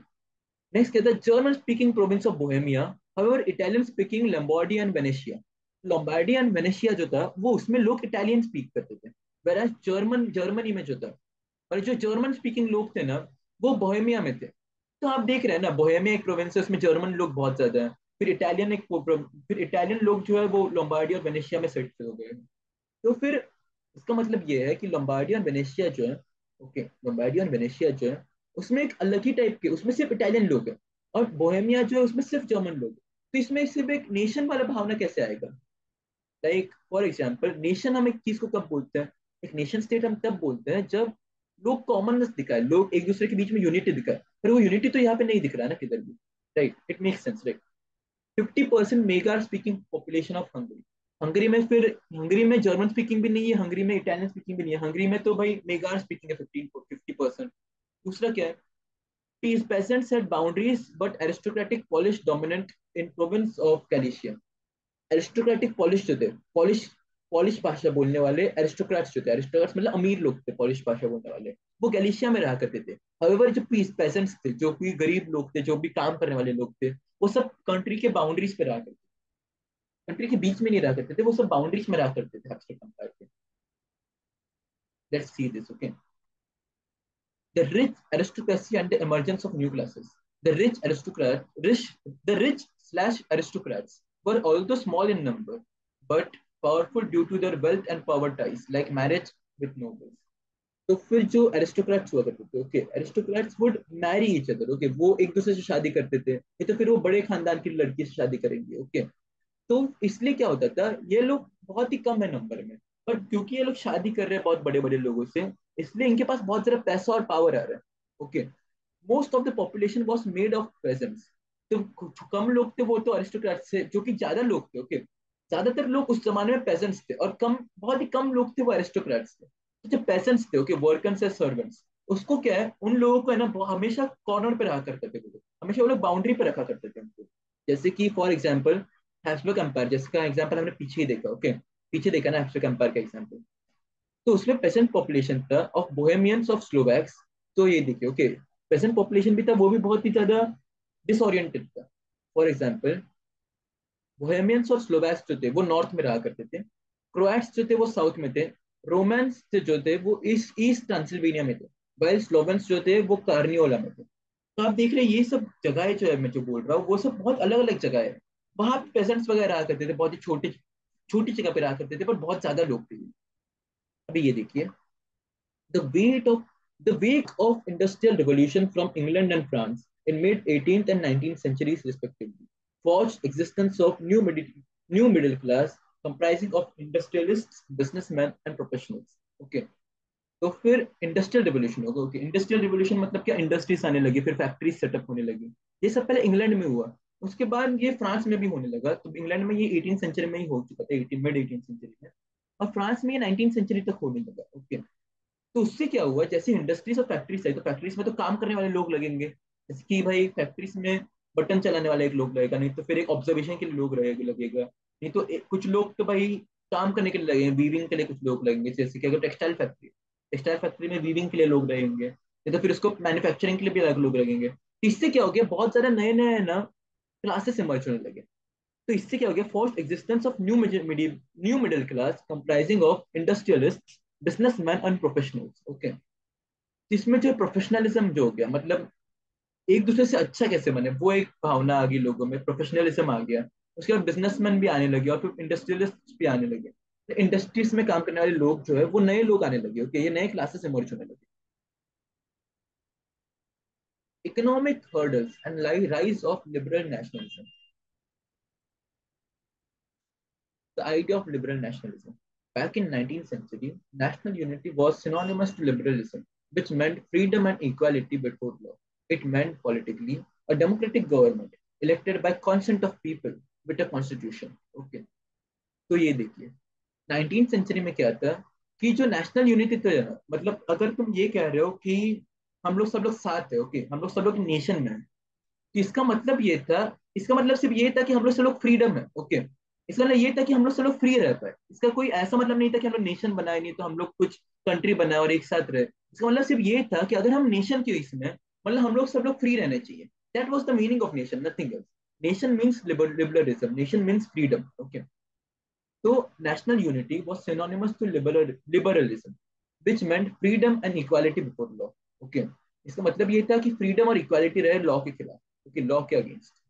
नेक्स्ट कहता है German speaking province of Bohemia, however Italian speaking Lombardy and Venetia. Lombardy and Venetia जो था वो उसमें लोग इटालियन स्पीक करते थे, वेराज जर्मनी में जो था, और जो जर्मन स्पीकिंग लोग थे ना वो बोहेमिया में थे। तो आप देख रहे हैं ना, बोहेमिया एक प्रोविंस है, उसमें जर्मन लोग बहुत ज्यादा हैं। फिर इटालियन लोग जो है वो लोम्बार्डी और वेनेशिया में सेट हो गए। तो फिर इसका मतलब ये है कि लोम्बार्डी और वेनेशिया जो है, ओके, लोम्बार्डी और वेनेशिया जो है उसमें एक अलग ही टाइप के, उसमें सिर्फ इटालियन लोग हैं, और बोहेमिया जो है उसमें सिर्फ जर्मन लोग हैं। तो इसमें सिर्फ एक नेशन वाला भावना कैसे आएगा? लाइक फॉर एग्जाम्पल, नेशन हम एक चीज को कब बोलते हैं, एक नेशन स्टेट हम तब बोलते हैं जब लोग कॉमननेस दिखाए, लोग एक दूसरे के बीच में यूनिटी दिखाए, पर वो यूनिटी तो यहाँ पे नहीं दिख रहा है ना किधर भी। Right, it makes sense, right. 50% mega speaking population of Hungary. Hungary में जर्मन स्पीकिंग भी नहीं है, हंगरी में इटालियन स्पीकिंग भी नहीं है, हंगरी में तो भाई मेगार स्पीकिंग है 50%। दूसरा क्या है, peasants had boundaries but aristocratic Polish dominant in province of Galicia। Aristocratic polish जो थे, पॉलिश पॉलिश भाषा बोलने वाले एरिस्टोक्रेट्स जो थे, एरिस्टोक्रेट्स मतलब अमीर लोग थे, पॉलिश भाषा बोलने वाले, वो गैलिशिया में रहा करते थे। हाउएवर जो पीस पेसेंट्स थे, जो भी गरीब लोग थे, जो भी काम करने वाले लोग थे, वो सब कंट्री के बाउंड्रीज पे रहा करते थे, कंट्री के बीच में नहीं रहा करते थे, वो सब बाउंड्रीज में रहा करते थे हैप्स्टक एम्पायर के। Let's see this. Okay, the rich aristocracy and the emergence of new classes. The rich aristocrat, the rich slash aristocrats were although small in number, but powerful due to their wealth and power ties, like marriage with nobles. तो फिर जो एरिस्टोक्रेट्स हुआ करते थे, okay, aristocrats would marry each other. Okay, वो एक दूसरे से शादी करते थे, ये तो फिर वो बड़े खानदान की लड़की से शादी करेंगे। ओके, तो इसलिए क्या होता था, ये लोग बहुत ही कम है नंबर में, पर क्योंकि ये लोग शादी कर रहे हैं बहुत बड़े बड़े लोगों से, इसलिए इनके पास बहुत सारा पैसा और पावर आ रहा है। Okay, most of the population was made of presents. तो कुछ कम लोग थे वो तो अरिस्टोक्रेट से, जो कि ज्यादा लोग थे। ओके, ज्यादातर लोग उस जमाने में पेजेंट्स थे, और कम, बहुत ही कम लोग थे वो एरिस्टोक्रेट्स थे। तो जो पेजेंट्स थे, ओके, वर्कर्स एंड सर्वेंट्स, उसको क्या है, उन लोगों को है ना हमेशा कॉर्नर पे रखा करते थे वो लोग, हमेशा वो लोग बाउंड्री पे रखा करते थे उनको। जैसे कि फॉर एग्जाम्पल हैप्सबर्ग एम्पायर, जिसका एग्जाम्पल हमने पीछे ही देखा। ओके, पीछे देखा ना हैप्सबर्ग एम्पायर का एग्जाम्पल, तो उसमें पेसेंट पॉपुलेशन था ऑफ बोहेमियंस ऑफ स्लोवैक्स। तो ये देखिए, ओके, पेसेंट पॉपुलेशन भी था, वो भी बहुत ही ज्यादा डिसोरिएंटेड था। फॉर एग्जाम्पल, बोहेमियंस और स्लोवैक्स जो थे वो नॉर्थ में रहा करते थे, क्रोएट्स जो थे वो साउथ में थे, रोमांस जो थे वो ईस्ट ईस्ट ट्रांसिल्वेनिया में थे, वाइल स्लोवेंस जो थे वो कार्नियोला में थे। तो आप देख रहे हैं ये सब जगह जो है, मैं जो बोल रहा हूँ वो सब बहुत अलग अलग जगह है। वहां पेजेंट्स वगैरह रहा करते थे, बहुत ही छोटी छोटी जगह पे रहा करते थे, पर बहुत ज्यादा लोग थे। अभी ये देखिए, The weight of the wake of industrial revolution from England and France in mid 18th and 19th centuries respectively forged existence of new middle class comprising of industrialists, businessmen and professionals. Okay, तो फिर इंडस्ट्रियल रिवोल्यूशन होगा। ओके, इंडस्ट्रियल रिवोल्यूशन मतलब क्या, इंडस्ट्रीज आने लगी, फिर फैक्ट्रीज सेटअप होने लगी। ये सब पहले इंग्लैंड में हुआ, उसके बाद ये फ्रांस में भी होने लगा। तो इंग्लैंड में ये 18 सेंचुरी में ही हो चुका था, 18 मिड 18 सेंचुरी में, और फ्रांस में ये 19 सेंचुरी तक होने लगा। ओके, तो उससे क्या हुआ, जैसे इंडस्ट्रीज और फैक्ट्रीज है, तो फैक्ट्रीज में तो काम करने वाले लोग लगेंगे, जैसे कि भाई फैक्ट्रीज में बटन चलाने वाला एक लोग लगेगा, नहीं तो फिर एक ऑब्जर्वेशन के लिए लोग लगेगा, नहीं तो कुछ लोग तो भाई काम करने के लिए लगेंगे, वीविंग के लिए कुछ लोग लगेंगे, जैसे कि अगर टेक्सटाइल फैक्ट्री, टेक्सटाइल फैक्ट्री में वीविंग के लिए लोग रहेंगे, नहीं तो फिर उसको मैन्युफैक्चरिंग के लिए भी अलग लोग लगेंगे। तो इससे क्या हो गया, बहुत सारे नए नए ना क्लासेस इमर्ज होने लगे। तो इससे क्या हो गया, force existence of new middle class comprising of industrialist, businessman and professionals. Okay, इसमें जो प्रोफेशनलिज्म जो हो गया, मतलब एक दूसरे से अच्छा कैसे बने, वो एक भावना आ गई लोगों में, प्रोफेशनलिज्म आ गया। उसके बाद बिजनेसमैन भी आने लगे और फिर इंडस्ट्रियलिस्ट भी आने लगे। इंडस्ट्रीज में काम करने वाले लोग जो है वो नए लोग आने लगे। ओके, ये नए क्लासेस इमर्ज होने लगे। Economic hurdles and rise of liberal nationalism. The idea of liberal nationalism. Back in 19th century, national unity was synonymous to liberalism, which meant freedom and equality before law. It meant politically a democratic government elected by consent of people with a constitution. Okay. तो ये देखिए, 19th सेंचुरी में क्या था कि जो नेशनल यूनिटी था ना, मतलब अगर तुम ये कह रहे हो कि हम लोग सब लोग साथ है, ओके, हम लोग सब लोग नेशन में है, तो इसका मतलब ये था, इसका मतलब सिर्फ ये था कि हम लोग सब लोग फ्रीडम है। ओके, इसका मतलब ये था कि हम लोग सब लोग फ्री रह पाए। इसका कोई ऐसा मतलब नहीं था कि हम लोग नेशन बनाए नहीं तो हम लोग कुछ कंट्री बनाए और एक साथ रहे। इसका मतलब सिर्फ ये था कि अगर हम नेशन के इसमें, मतलब हम लोग सब लोग फ्री रहने चाहिए। That was the meaning of nation, nothing else. Nation means liberalism, nation means freedom. Okay, तो national unity was synonymous to liberalism, which meant freedom and equality before law. Okay, इसका मतलब ये था कि फ्रीडम और इक्वालिटी रहे लॉ के खिलाफ, ओके, लॉ के against.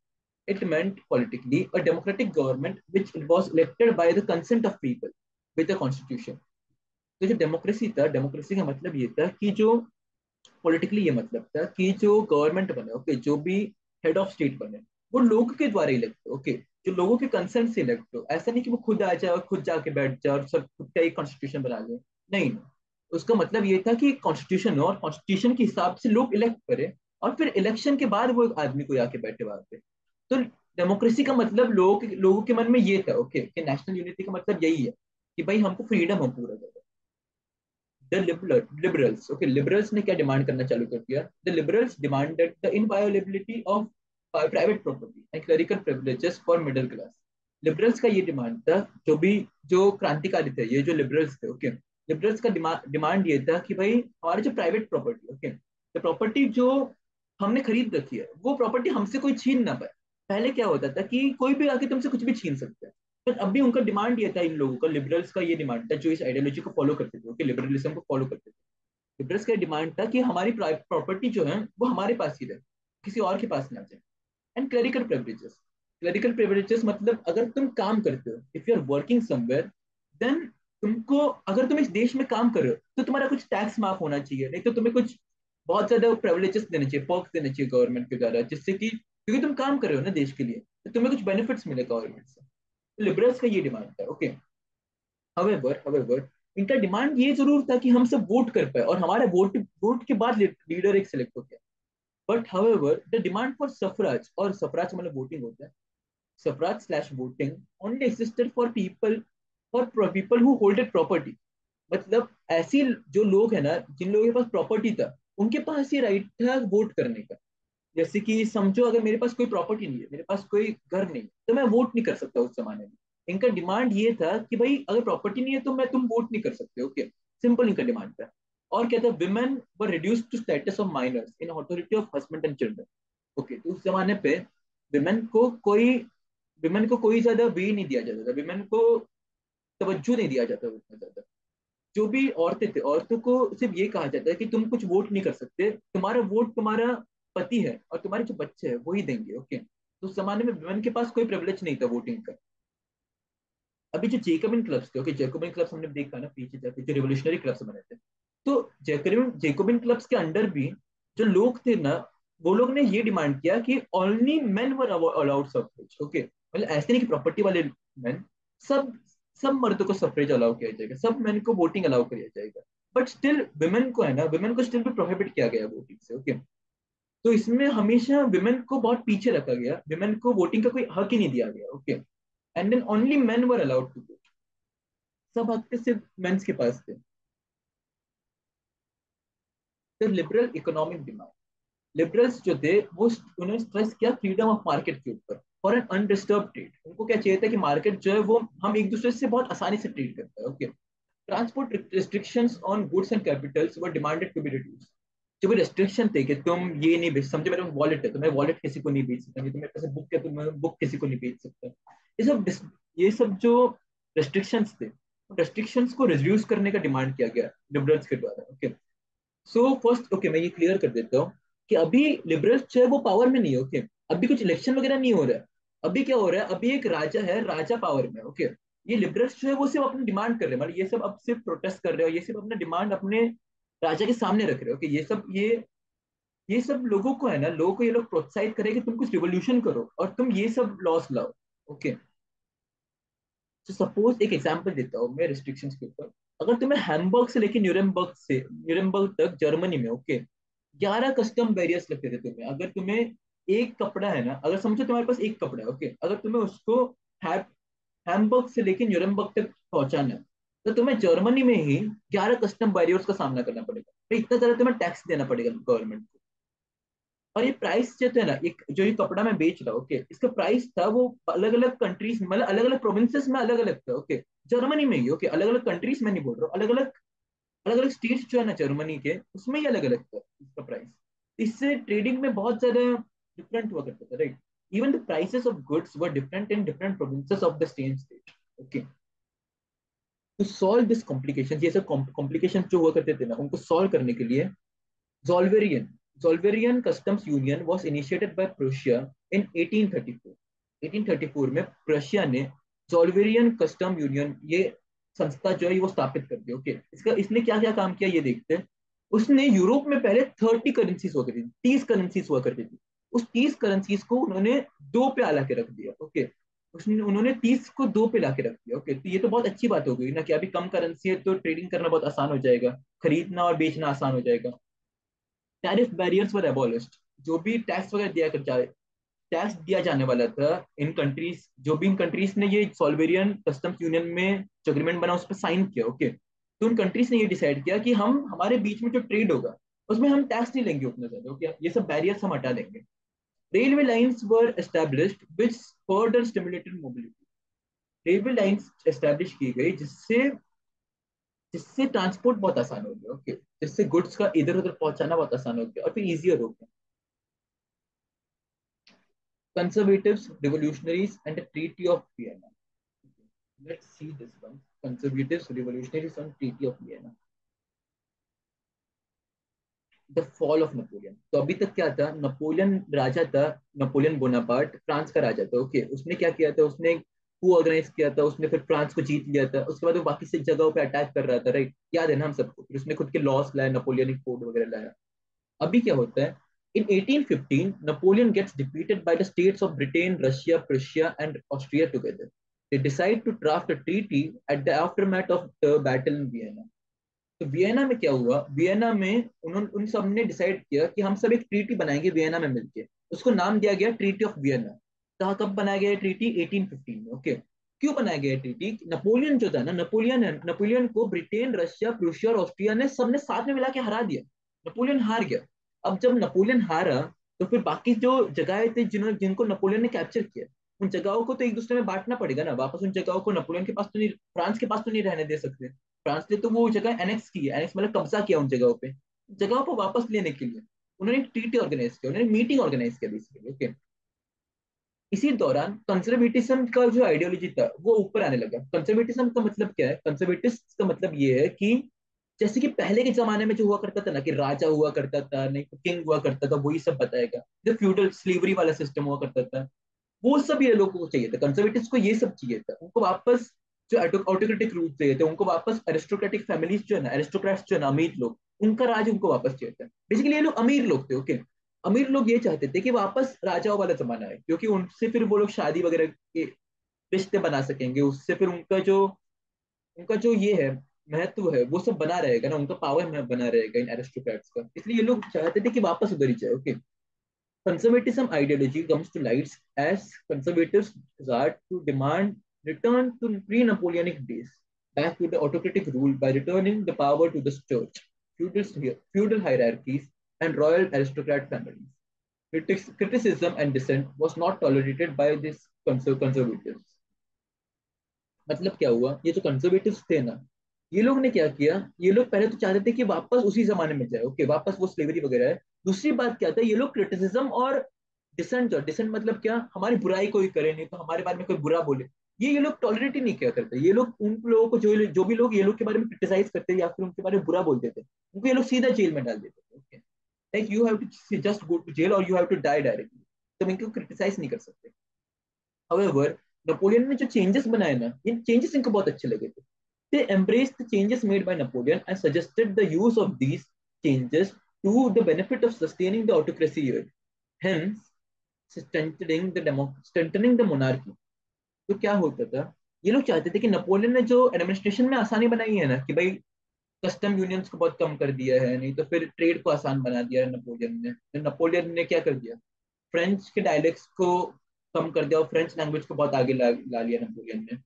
It meant politically a democratic government which was elected by the consent of people with a constitution. तो जो डेमोक्रेसी था, डेमोक्रेसी का मतलब ये था कि जो पॉलिटिकली, ये मतलब था कि जो गवर्नमेंट बने, ओके, जो भी हेड ऑफ स्टेट बने, वो लोग के द्वारा इलेक्ट हो। ओके, जो लोगों के कंसेंट से इलेक्ट हो। ऐसा नहीं कि वो खुद आ जाए और खुद जाके बैठ जाए और सब खुद का एक कॉन्स्टिट्यूशन बना ले। नहीं, उसका मतलब ये था कि कॉन्स्टिट्यूशन हो और कॉन्स्टिट्यूशन के हिसाब से लोग इलेक्ट करें, और फिर इलेक्शन के बाद वो आदमी को आके बैठे वहां पे। तो डेमोक्रेसी का मतलब लोगों के मन में ये था, ओके, कि नेशनल यूनिटी का मतलब यही है कि भाई हमको फ्रीडम हो पूरा जगह। द लिबरल्स, ओके, लिबरल्स ने क्या डिमांड करना चालू कर दिया, the liberals demanded the inviolability of private property and clerical privileges for middle class. Liberals का ये डिमांड था, जो क्रांतिकारी थे, ये जो लिबरल्स थे, ओके, लिबरल्स का डिमांड ये था कि भाई हमारे जो प्राइवेट प्रॉपर्टी, ओके, तो प्रॉपर्टी जो हमने खरीद रखी है वो प्रॉपर्टी हमसे कोई छीन ना पाए। पहले क्या होता था कि कोई भी आके तुमसे कुछ भी छीन सकता है। पर अभी उनका डिमांड ये था, इन लोगों का, लिबरल्स का ये डिमांड था, जो इस आइडियोलॉजी को फॉलो करते थे, ओके, लिबरलिज्म को फॉलो करते थे। लिबरल्स का डिमांड था कि हमारी प्रॉपर्टी जो है वो हमारे पास ही रहे, किसी और के पास ना जाए। And clerical privileges, clerical privileges मतलब अगर तुम काम करते हो, if you are working somewhere, then तुमको, अगर तुम इस देश में काम कर रहे हो तो तुम्हारा कुछ टैक्स माफ होना चाहिए, नहीं तो तुम्हें कुछ बहुत ज्यादा प्रिविलेजेस देने चाहिए, पर्क्स देने चाहिए गवर्नमेंट के द्वारा, जिससे कि, क्योंकि तुम काम कर रहे हो ना देश के लिए, तो तुम्हें कुछ बेनिफिट्स मिले गवर्नमेंट से। लिबरल्स का ये डिमांड था। ओके, हावेवर इनका डिमांड ये जरूर था कि हम सब वोट कर पाए और हमारे वोट वोट के बाद लीडर एक सिलेक्ट हो गया। But however the demand for suffrage, और सफराज मतलब वोटिंग होता है, suffrage slash voting only existed for people who holded property. मतलब ऐसी जो लोग है ना, जिन लोगों के पास प्रॉपर्टी था, उनके पास ये राइट था वोट करने का। जैसे कि समझो, अगर मेरे पास कोई प्रॉपर्टी नहीं है, मेरे पास कोई घर नहीं है, तो मैं वोट नहीं कर सकता उस जमाने में। इनका डिमांड ये था कि भाई अगर प्रॉपर्टी नहीं है तो तुम वोट नहीं कर सकते। ओके, सिंपल इनका डिमांड था। और क्या था, women were reduced to status of minors in authority of husband and children. Okay, तो उस जमाने पे विमेन को कोई विमेन को कोई ज्यादा वे नहीं दिया जाता था, विमेन को तवज्जो नहीं दिया जाता उतना ज्यादा। जो भी औरतें थे, औरतों को सिर्फ ये कहा जाता है कि तुम कुछ वोट नहीं कर सकते, तुम्हारा वोट तुम्हारा पति है और तुम्हारे जो बच्चे हैं वही देंगे। ओके, तो उस जमाने में वुमेन के पास कोई प्रिविलेज नहीं था वोटिंग का। अभी जो जेकबिन क्लब्स थे, ओके, जेकबिन क्लब्स हमने देखा ना पीछे जाके, जो रिवोल्यूशनरी क्लब्स बने थे, तो जेकबिन क्लब्स के अंडर भी जो लोग थे ना, वो लोग ने ये डिमांड किया कि only men were allowed suffrage. Okay, मतलब ऐसे नहीं कि प्रॉपर्टी वाले मैन, सब सब मर्दों को सफरेज अलाउ किया जाएगा, सब मैन को वोटिंग अलाउ किया जाएगा। बट स्टिल वुमेन को है ना, वुमेन को स्टिल भी प्रोहिबिट किया गया वोटिंग से। ओके, तो इसमें हमेशा वुमेन को बहुत पीछे रखा गया, वुमेन को वोटिंग का कोई हक ही नहीं दिया गया। Okay, and then only men were allowed to vote. सब हक थे सिर्फ मेंस के पास थे। तो लिबरल इकोनॉमिक डिमांड, लिबरल्स जो थे वो उन्होंने स्ट्रेस किया फ्रीडम ऑफ मार्केट के ऊपर, फॉर एन अनडिस्टर्ब ट्रेड। उनको क्या चाहिए था कि मार्केट जो है वो हम एक दूसरे से बहुत आसानी से ट्रीट करते हैं। Okay, transport restrictions on goods and capitals were demanded to be reduced. जो भी रेस्ट्रिक्शन थे कि तुम ये नहीं बेच, समझो मेरे पास वॉलेट है तो मैं वॉलेट किसी को नहीं बेच सकता, नहीं तो मेरे पास बुक है तो मैं बुक किसी को नहीं बेच सकता। ये सब जो रेस्ट्रिक्शंस थे, रेस्ट्रिक्शंस को रिड्यूस करने का डिमांड किया गया लिबरल्स के द्वारा। ओके, सो फर्स्ट ओके मैं ये क्लियर कर देता हूँ कि अभी लिबरल्स जो है वो पावर में नहीं है। ओके, अभी कुछ इलेक्शन वगैरह नहीं हो रहा है। अभी क्या हो रहा है, अभी एक राजा है, राजा पावर में। ओके, ये लिबरल्स जो है वो सिर्फ अपनी डिमांड कर रहे हैं, मतलब ये सब अब सिर्फ प्रोटेस्ट कर रहे हो, ये सिर्फ अपना डिमांड अपने राजा के सामने रख रहे हो। ओके, ये सब लोगों को है ना, लोगों को ये लोग प्रोत्साहित करें कि तुम कुछ रिवोल्यूशन करो और तुम ये सब लॉस लाओ। ओके, तो सपोज एक एग्जांपल देता हूँ मैं रिस्ट्रिक्शंस के ऊपर। अगर तुम्हें हैम्बर्ग से लेके न्यूरेमबर्ग तक जर्मनी में, ओके, 11 कस्टम बैरियर्स लगते थे तुम्हें। अगर तुम्हें एक कपड़ा है ना, अगर समझो तुम्हारे पास एक कपड़ा है, ओके, अगर तुम्हें उसको हैम्बर्ग से लेके न्यूरेमबर्ग तक पहुंचाना है, तो तुम्हें जर्मनी में ही 11 कस्टम बैरियर्स का सामना करना पड़ेगा। तो इतना ज्यादा तुम्हें टैक्स देना पड़ेगा गवर्नमेंट को। और ये प्राइस जो है ना, एक जो ये कपड़ा मैं बेच रहा हूँ, ओके, इसका प्राइस था वो अलग अलग कंट्रीज, मतलब अलग अलग प्रोविंसेस में अलग अलग था। ओके, जर्मनी में ही, ओके, अलग अलग कंट्रीज में नहीं बोल रहा हूँ, अलग अलग स्टेट्स जो है ना जर्मनी के, उसमें ही अलग अलग था इसका प्राइस। इससे ट्रेडिंग में बहुत ज्यादा डिफरेंट हुआ करता था, right. Even the prices of goods were different in different provinces of the same state. Okay, to solve this complication, ये सब कॉम्प्लिकेशन जो हुआ करते थे ना, उनको सॉल्व करने के लिए Zollverein Zollverein Customs Union was initiated by Prussia in 1834। 1834 में प्रशिया ने Zollverein Custom Union ये संस्था जो है वो स्थापित कर दी। ओके, इसने क्या क्या काम किया ये देखते हैं। उसने यूरोप में पहले 30 करेंसीज हुआ करती थी, 30 करेंसीज हुआ करती थी। उस 30 करेंसीज को उन्होंने दो पे आला के रख दिया। ओके, उसने उन्होंने 30 को दो पे ला के रख दिया। ओके, तो ये तो बहुत अच्छी बात हो गई ना कि अभी कम करेंसी है तो ट्रेडिंग करना बहुत आसान हो जाएगा, खरीदना और बेचना आसान हो जाएगा। टैरिफ बैरियर्स वर एबॉलिश्ड। जो भी टैक्स वगैरह टैक्स दिया जाने वाला था इन कंट्रीज, जो भी इन कंट्रीज ने ये सॉल्वेरियन कस्टम्स यूनियन में जो एग्रीमेंट बना उस पर साइन किया, ओके, तो उन कंट्रीज ने ये डिसाइड किया कि हम हमारे बीच में जो ट्रेड होगा उसमें हम टैक्स नहीं लेंगे उतना ज्यादा। ओके, ये सब बैरियर्स हम हटा देंगे। Railway lines were established which further stimulated mobility. Railway lines establish की गई जिससे जिससे ट्रांसपोर्ट बहुत आसान हो गया। ओके, जिससे गुड्स का इधर उधर पहुंचाना बहुत आसान हो गया और फिर इजियर हो गया। Conservatives, revolutionaries, and the Treaty of Vienna. Let's see this one. Conservatives, revolutionaries, and Treaty of Vienna. The fall of Napoleon. तो अभी तक क्या था, नेपोलियन राजा था, नेपोलियन बोनापार्ट फ्रांस का राजा था। ओके, उसने क्या किया था, उसने coup ऑर्गेनाइज किया था, उसने फिर फ्रांस को जीत लिया था। उसके बाद वो बाकी से जगहों पे अटैक कर रहा था, राइट, याद है ना हम सबको। फिर उसने खुद के लॉस लाया, नेपोलियनिक कोड वगैरह लाया। अभी क्या होता है, in 1815 Napoleon gets defeated by the states of Britain, Russia, Prussia and Austria together. They decide to draft a treaty at the aftermath of the battle in Vienna. तो वियना में क्या हुआ, वियना में उन्होंने उन सब ने डिसाइड किया कि हम सब एक ट्रीटी बनाएंगे वियना में मिलके। उसको नाम दिया गया ट्रीटी ऑफ वियना। कहाँ कब बनाया गया ट्रीटी, 1815 में। ओके, क्यों बनाया गया ट्रीटी, नेपोलियन जो था ना, नेपोलियन को ब्रिटेन, रशिया, प्रूशिया और ऑस्ट्रिया ने सबने साथ में मिला के हरा दिया। नेपोलियन हार गया। अब जब नेपोलियन हारा तो फिर बाकी जो जगहें थी जिनको नेपोलियन ने कैप्चर किया, उन जगहों को तो एक दूसरे में बांटना पड़ेगा ना वापस। उन जगहों को नेपोलियन के पास तो नहीं, फ्रांस के पास तो नहीं रहने दे सकते। फ्रांस ने तो वो जगह एनेक्स की है, एनेक्स मतलब कब्जा किया उन जगहों पे। जगहों को वापस लेने के लिए उन्होंने एक ट्रीटी ऑर्गेनाइज किया, उन्होंने मीटिंग ऑर्गेनाइज किया बेसिकली। ओके, इसी दौरान कंजर्वेटिज्म का जो आइडियोलॉजी था वो ऊपर आने लगा। कंजर्वेटिज्म का मतलब क्या है, कंजर्वेटिस्ट का मतलब ये है कि जैसे कि पहले के जमाने में जो हुआ करता था ना, कि राजा हुआ करता था, नहीं तो किंग हुआ करता था, वही सब बताएगा। जो फ्यूडल स्लीवरी वाला सिस्टम हुआ करता था, वो सब ये लोगों को चाहिए था। कंजर्वेटिव्स को ये सब चाहिए था, उनको वापस जो ऑटोक्रेटिक रूल चाहिए थे, उनको वापस एरिस्टोक्रेटिक फैमिलीज जो है ना, एरिस्टोक्रेट्स जो है ना, अमीर लोग, उनका राज उनको वापस चाहिए था। बेसिकली ये लोग अमीर लोग थे। ओके, अमीर लोग ये चाहते थे कि वापस राजाओं वाला जमाना है, क्योंकि उनसे फिर वो लोग शादी वगैरह के रिश्ते बना सकेंगे, उससे फिर उनका जो ये है महत्व है वो सब बना रहेगा ना, उनका पावर में बना रहेगा इन एरिस्टोक्रेट्स का। इसलिए ये लोग चाहते थे कि वापस उधर ही जाए। Okay, conservatism ideology comes to light as conservatives start to demand return to pre-Napoleonic days, back to the autocratic rule by returning the power to the church, feudal hierarchies, and royal aristocrat families. Criticism and dissent was not tolerated by these conservatives. मतलब क्या हुआ, ये जो कंजर्वेटिव्स थे ना, ये लोग ने क्या किया, ये लोग पहले तो चाहते थे कि वापस उसी जमाने में जाए, ओके, वापस वो स्लेवरी वगैरह है। दूसरी बात क्या था, ये लोग क्रिटिसिज्म और डिसेंट, जो डिसेंट मतलब क्या, हमारी बुराई कोई करे नहीं तो हमारे बारे में कोई बुरा बोले, ये लोग टॉलरेट ही नहीं किया करते। ये लोग उन लोगों को, जो भी लोग ये लोग के बारे में क्रिटिसाइज करते या फिर उनके बारे में बुरा बोलते थे, उनको ये लोग सीधा जेल में डाल देते थे, okay. Like you have to just go to jail और you have to die directly. तो इनको क्रिटिसाइज नहीं कर सकते। However, नेपोलियन ने जो चेंजेस बनाए ना, ये चेंजेस इनको बहुत अच्छे लगे थे। They embraced the changes made by Napoleon and suggested the use of these changes to the benefit of sustaining the autocracy here, hence strengthening the monarchy. तो क्या होता था, ये लोग चाहते थे कि नेपोलियन ने जो एडमिनिस्ट्रेशन में आसानी बनाई है ना, कि भाई कस्टम यूनियंस को बहुत कम कर दिया है, नहीं तो फिर ट्रेड को आसान बना दिया है नेपोलियन ने। तो नेपोलियन ने क्या कर दिया, फ्रेंच के डायलेक्ट्स को कम कर दिया और फ्रेंच लैंग्वेज को बहुत आगे ला लिया नेपोलियन ने।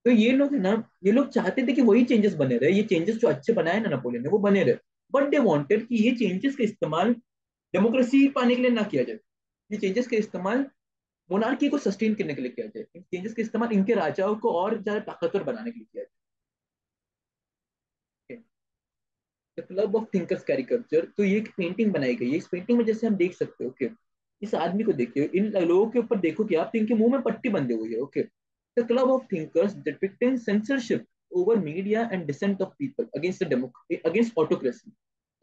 तो ये लोग है ना, ये लोग चाहते थे कि वही चेंजेस बने रहे, ये चेंजेस जो अच्छे बनाए ना नेपोलियन ने वो बने रहे। बट दे वांटेड कि ये चेंजेस का इस्तेमाल डेमोक्रेसी पाने के लिए ना किया जाए, ये चेंजेस का इस्तेमाल मोनार्की को सस्टेन करने के लिए किया जाए, इन चेंजेस का इस्तेमाल इनके राजाओं को और ज्यादा ताकतवर बनाने के लिए किया जाए। द क्लब ऑफ थिंकर्स कैरिकल्चर, तो ये एक पेंटिंग बनाई गई है। इस पेंटिंग में जैसे हम देख सकते हो, ओके, इस आदमी को देखिए, इन लोगों के ऊपर देखो कि आप, तो इनके मुंह में पट्टी बंधी हुई है, okay. The club of thinkers depicting censorship over media and descent of people against the against autocracy.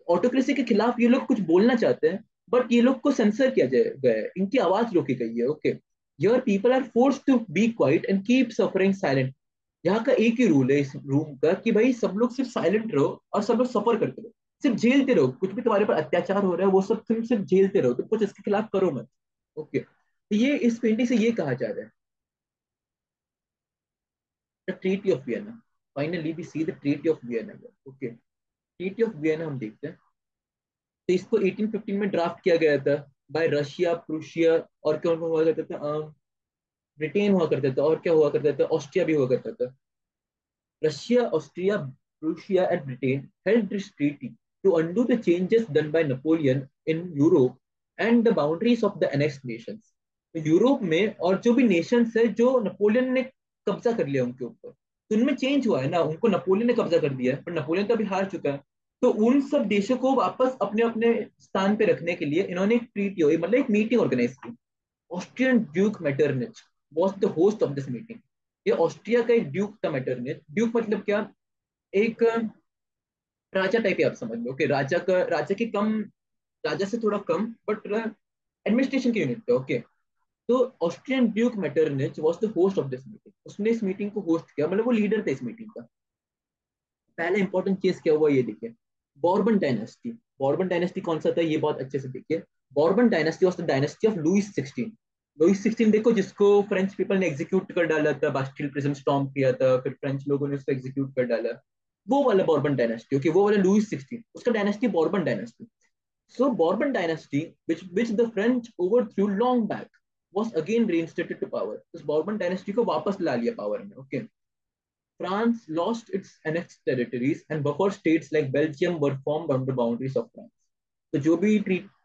Autocracy के खिलाफ ये लोग कुछ बोलना चाहते हैं, बट ये लोग को सेंसर किया गया है, इनकी आवाज रोकी गई है, okay. Your people are force to be quiet and keep suffering silent. यहाँ का एक ही रूल है इस रूम का, कि भाई सब लोग सिर्फ साइलेंट रहो और सब लोग सफर करते रहो, सिर्फ झेलते रहो, कुछ भी तुम्हारे पर अत्याचार हो रहा है वो सब तुम सिर्फ झेलते रहो, तुम कुछ इसके खिलाफ करो मत, ओके। तो ये इस पेंटिंग से ये कहा जा रहा है। The treaty of Vienna, finally we see the treaty of Vienna, okay. Treaty of Vienna हम देखते हैं। तो इसको 1815 में ड्राफ्ट किया गया था बाय रशिया, प्रूशिया, और क्या हुआ करता था, ब्रिटेन हुआ करता था, और क्या हुआ करता था, ऑस्ट्रिया भी हुआ करता था। Russia, Austria, Prussia, and Britain held this treaty to undo the changes done by Napoleon in Europe and the boundaries of the annexed nations. तो यूरोप में और जो भी नेशंस है जो नेपोलियन ने कब्जा कर लिया उनके ऊपर, तो उनमें चेंज हुआ है ना, उनको नेपोलियन ने कब्जा कर दिया है, पर नेपोलियन तो अभी हार चुका है। तो उन सब देशों को वापस अपने अपने स्थान पे रखने के लिए इन्होंने एक ट्रीटी हुई, मतलब एक मीटिंग ऑर्गेनाइज की। Austrian duke Metternich was the host of this meeting. ये ऑस्ट्रिया का एक ड्यूक था मेटरनिच। ड्यूक मतलब क्या, एक राजा टाइप है, आप समझ लो कि राजा का, राजा की कम, राजा से थोड़ा कम, बट एडमिनिस्ट्रेशन की यूनिट था, ओके। तो Austrian duke Metternich was the host of this meeting, उसने इस मीटिंग को होस्ट किया, मतलब वो लीडर था इस मीटिंग का। पहला इंपॉर्टेंट केस क्या हुआ ये देखिए, बॉर्बन डायनेस्टी। बॉर्बन डायनेस्टी कौन सा था ये बहुत अच्छे से देखिए। Bourbon dynasty was the dynasty of Louis 16। Louis 16 देखो, जिसको फ्रेंच पीपल ने एग्जीक्यूट कर डाला था, बास्टिल प्रिजन स्टॉर्म किया था, फिर फ्रेंच लोगों ने उसको एग्जीक्यूट कर डाला, वो वाला बॉर्बन डायनेस्टी, ओके, वो वाला लुइस 16, उसका dynasty Bourbon dynasty. So Bourbon dynasty, which the French overthrew long back, was again reinstated to power. इस बॉर्बन डायनेस्टी को वापस ला लिया पावर में, okay. France lost its annexed territories and buffer states like Belgium were formed on the boundaries of France. तो जो भी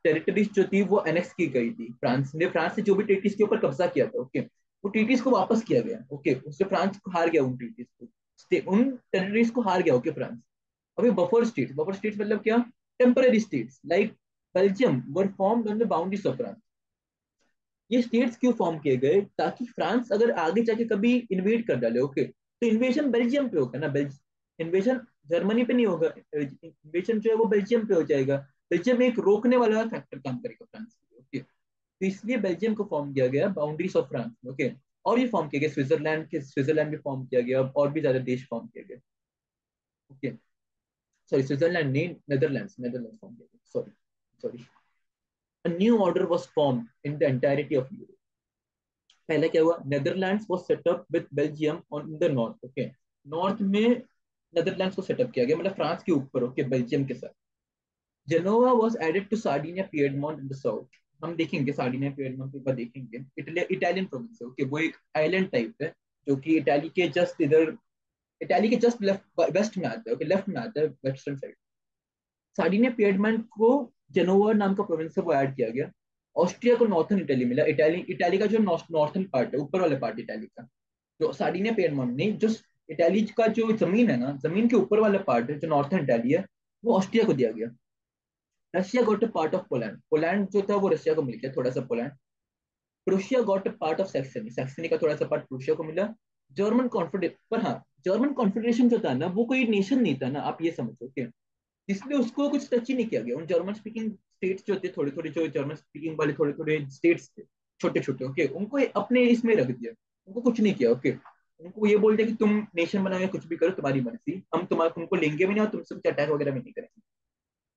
टेरिटरीज जो थी वो एनेक्स की गई थी, फ्रांस ने जो भी टेरिटरीज के ऊपर कब्जा किया था, ओके, वो टेरिटरीज को वापस किया गया, ओके। उससे फ्रांस को हार गया उन टेरिटरीज को, उन टेरिटरीज को हार गया, ओके, फ्रांस। अभी बफर स्टेट्स मतलब क्या, temporary states like Belgium were formed on the boundaries of France. ये स्टेट्स क्यों फॉर्म किए गए, ताकि फ्रांस अगर आगे जाके कभी इन्वेड कर डाले, ओके, तो इन्वेजन बेल्जियम पे होगा ना, इन्वेजन जर्मनी पे नहीं होगा, इन्वेजन जो है वो बेल्जियम पे हो जाएगा। बेल्जियम में एक रोकने वाला फैक्टर काम करेगा फ्रांस के, ओके। तो इसलिए बेल्जियम को फॉर्म किया गया बाउंड्रीज ऑफ फ्रांस, ओके। और ये फॉर्म किया गया स्विट्जरलैंड भी फॉर्म किया गया, और भी ज्यादा देश फॉर्म किया गया, ओके। सॉरी, स्विट्जरलैंड नहीं, नेदरलैंड्स फॉर्म किया गया, sorry sorry. A new order was formed in the entirety of Europe. पहले क्या हुआ, Netherlands was set up with Belgium on the north, okay. North में नेदरलैंड्स को सेटअप किया गया, मतलब फ्रांस के ऊपर, ओके, बेल्जियम के साथ। Genoa was added to Sardinia Piedmont in the south. हम देखेंगे सार्डिनिया पिएडमोंट के ऊपर देखेंगे, इटालियन प्रोविंस है, ओके, वो एक आइलैंड टाइप है, जो कि इटाली के जस्ट इधर, इटाली के जस्ट लेफ्ट वेस्ट में आता है, ओके, लेफ्ट में आता है, वेस्टर्न साइड। सार्डिनिया पिएडमोंट को जेनोवा नाम का प्रोविंस है वो ऐड किया गया। ऑस्ट्रिया को नॉर्थन इटली मिला, इटाली इटाली का जो नॉर्थन पार्ट है, ऊपर वाले पार्ट इटाली का, जो सार्डिनिया पिएडमोंट नहीं, जो इटाली का जो जमीन है ना, जमीन के ऊपर वाला पार्ट है जो नॉर्थन इटाली है, वो ऑस्ट्रिया को दिया गया। Russia got a part of Poland, Poland जो था वो रशिया को मिल गया थोड़ा सा Poland. Prussia got a part of Saxony, Saxony का थोड़ा सा पार्ट प्रूशिया को मिला। जर्मन कॉन्फेडरेशन, पर हाँ, जर्मन कॉन्फेडरेशन जो था ना वो कोई नेशन नहीं था ना, आप ये समझो, ओके। इसलिए उसको कुछ टच ही नहीं किया गया। उन जर्मन स्पीकिंग स्टेट्स जो थे, थोड़े थोड़े जो जर्मन स्पीकिंग वाले थोड़े थोड़े स्टेट्स थे, छोटे छोटे, ओके, उनको अपने इसमें रख दिया। उनको कुछ नहीं किया, ओके। उनको ये बोल दिया कि तुम नेशन बनाओ या कुछ भी करो, तुम्हारी मर्जी, हम तुम्हारा तुमको लेंगे भी नहीं और तुमसे कुछ अटैक वगैरह भी नहीं करेंगे।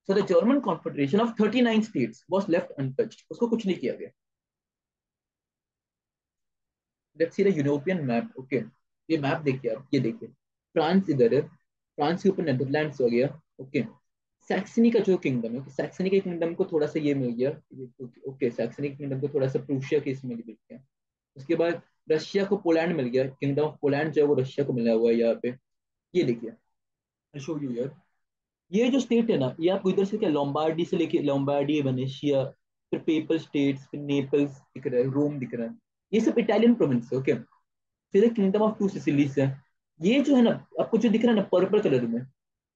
So the German confederation of 39 states was left untouched, उसको कुछ नहीं किया गया। Let's see the European map, okay. ये मैप देखिए आप, ये देखिए, फ्रांस इधर है, फ्रांस के ऊपर नेदरलैंड्स हो गया, ओके। सैक्सनी का जो किंगडम है, सैक्सनी के किंगडम को थोड़ा सा ये मिल गया, ओके, सैक्सनी के किंगडम को थोड़ा सा प्रूशिया के इसमें मिल गया। उसके बाद रशिया को पोलैंड मिल गया, किंगडम ऑफ पोलैंड जो है वो रशिया को मिला हुआ है यहाँ पे। ये देखिए, शो यू यार, ये जो स्टेट है ना, ये आपको इधर से क्या, लोम्बार्डी से लेके, लोम्बार्डी, वेनेशिया, फिर पेपल स्टेट्स, फिर नेपल्स दिख रहा है, रोम दिख रहा है, ये सब इटालियन प्रोविंस है, ओके। फिर किंगडम ऑफ टू सिसिलीज है। ये जो है ना, आपको जो दिख रहा है ना पर्पल कलर में,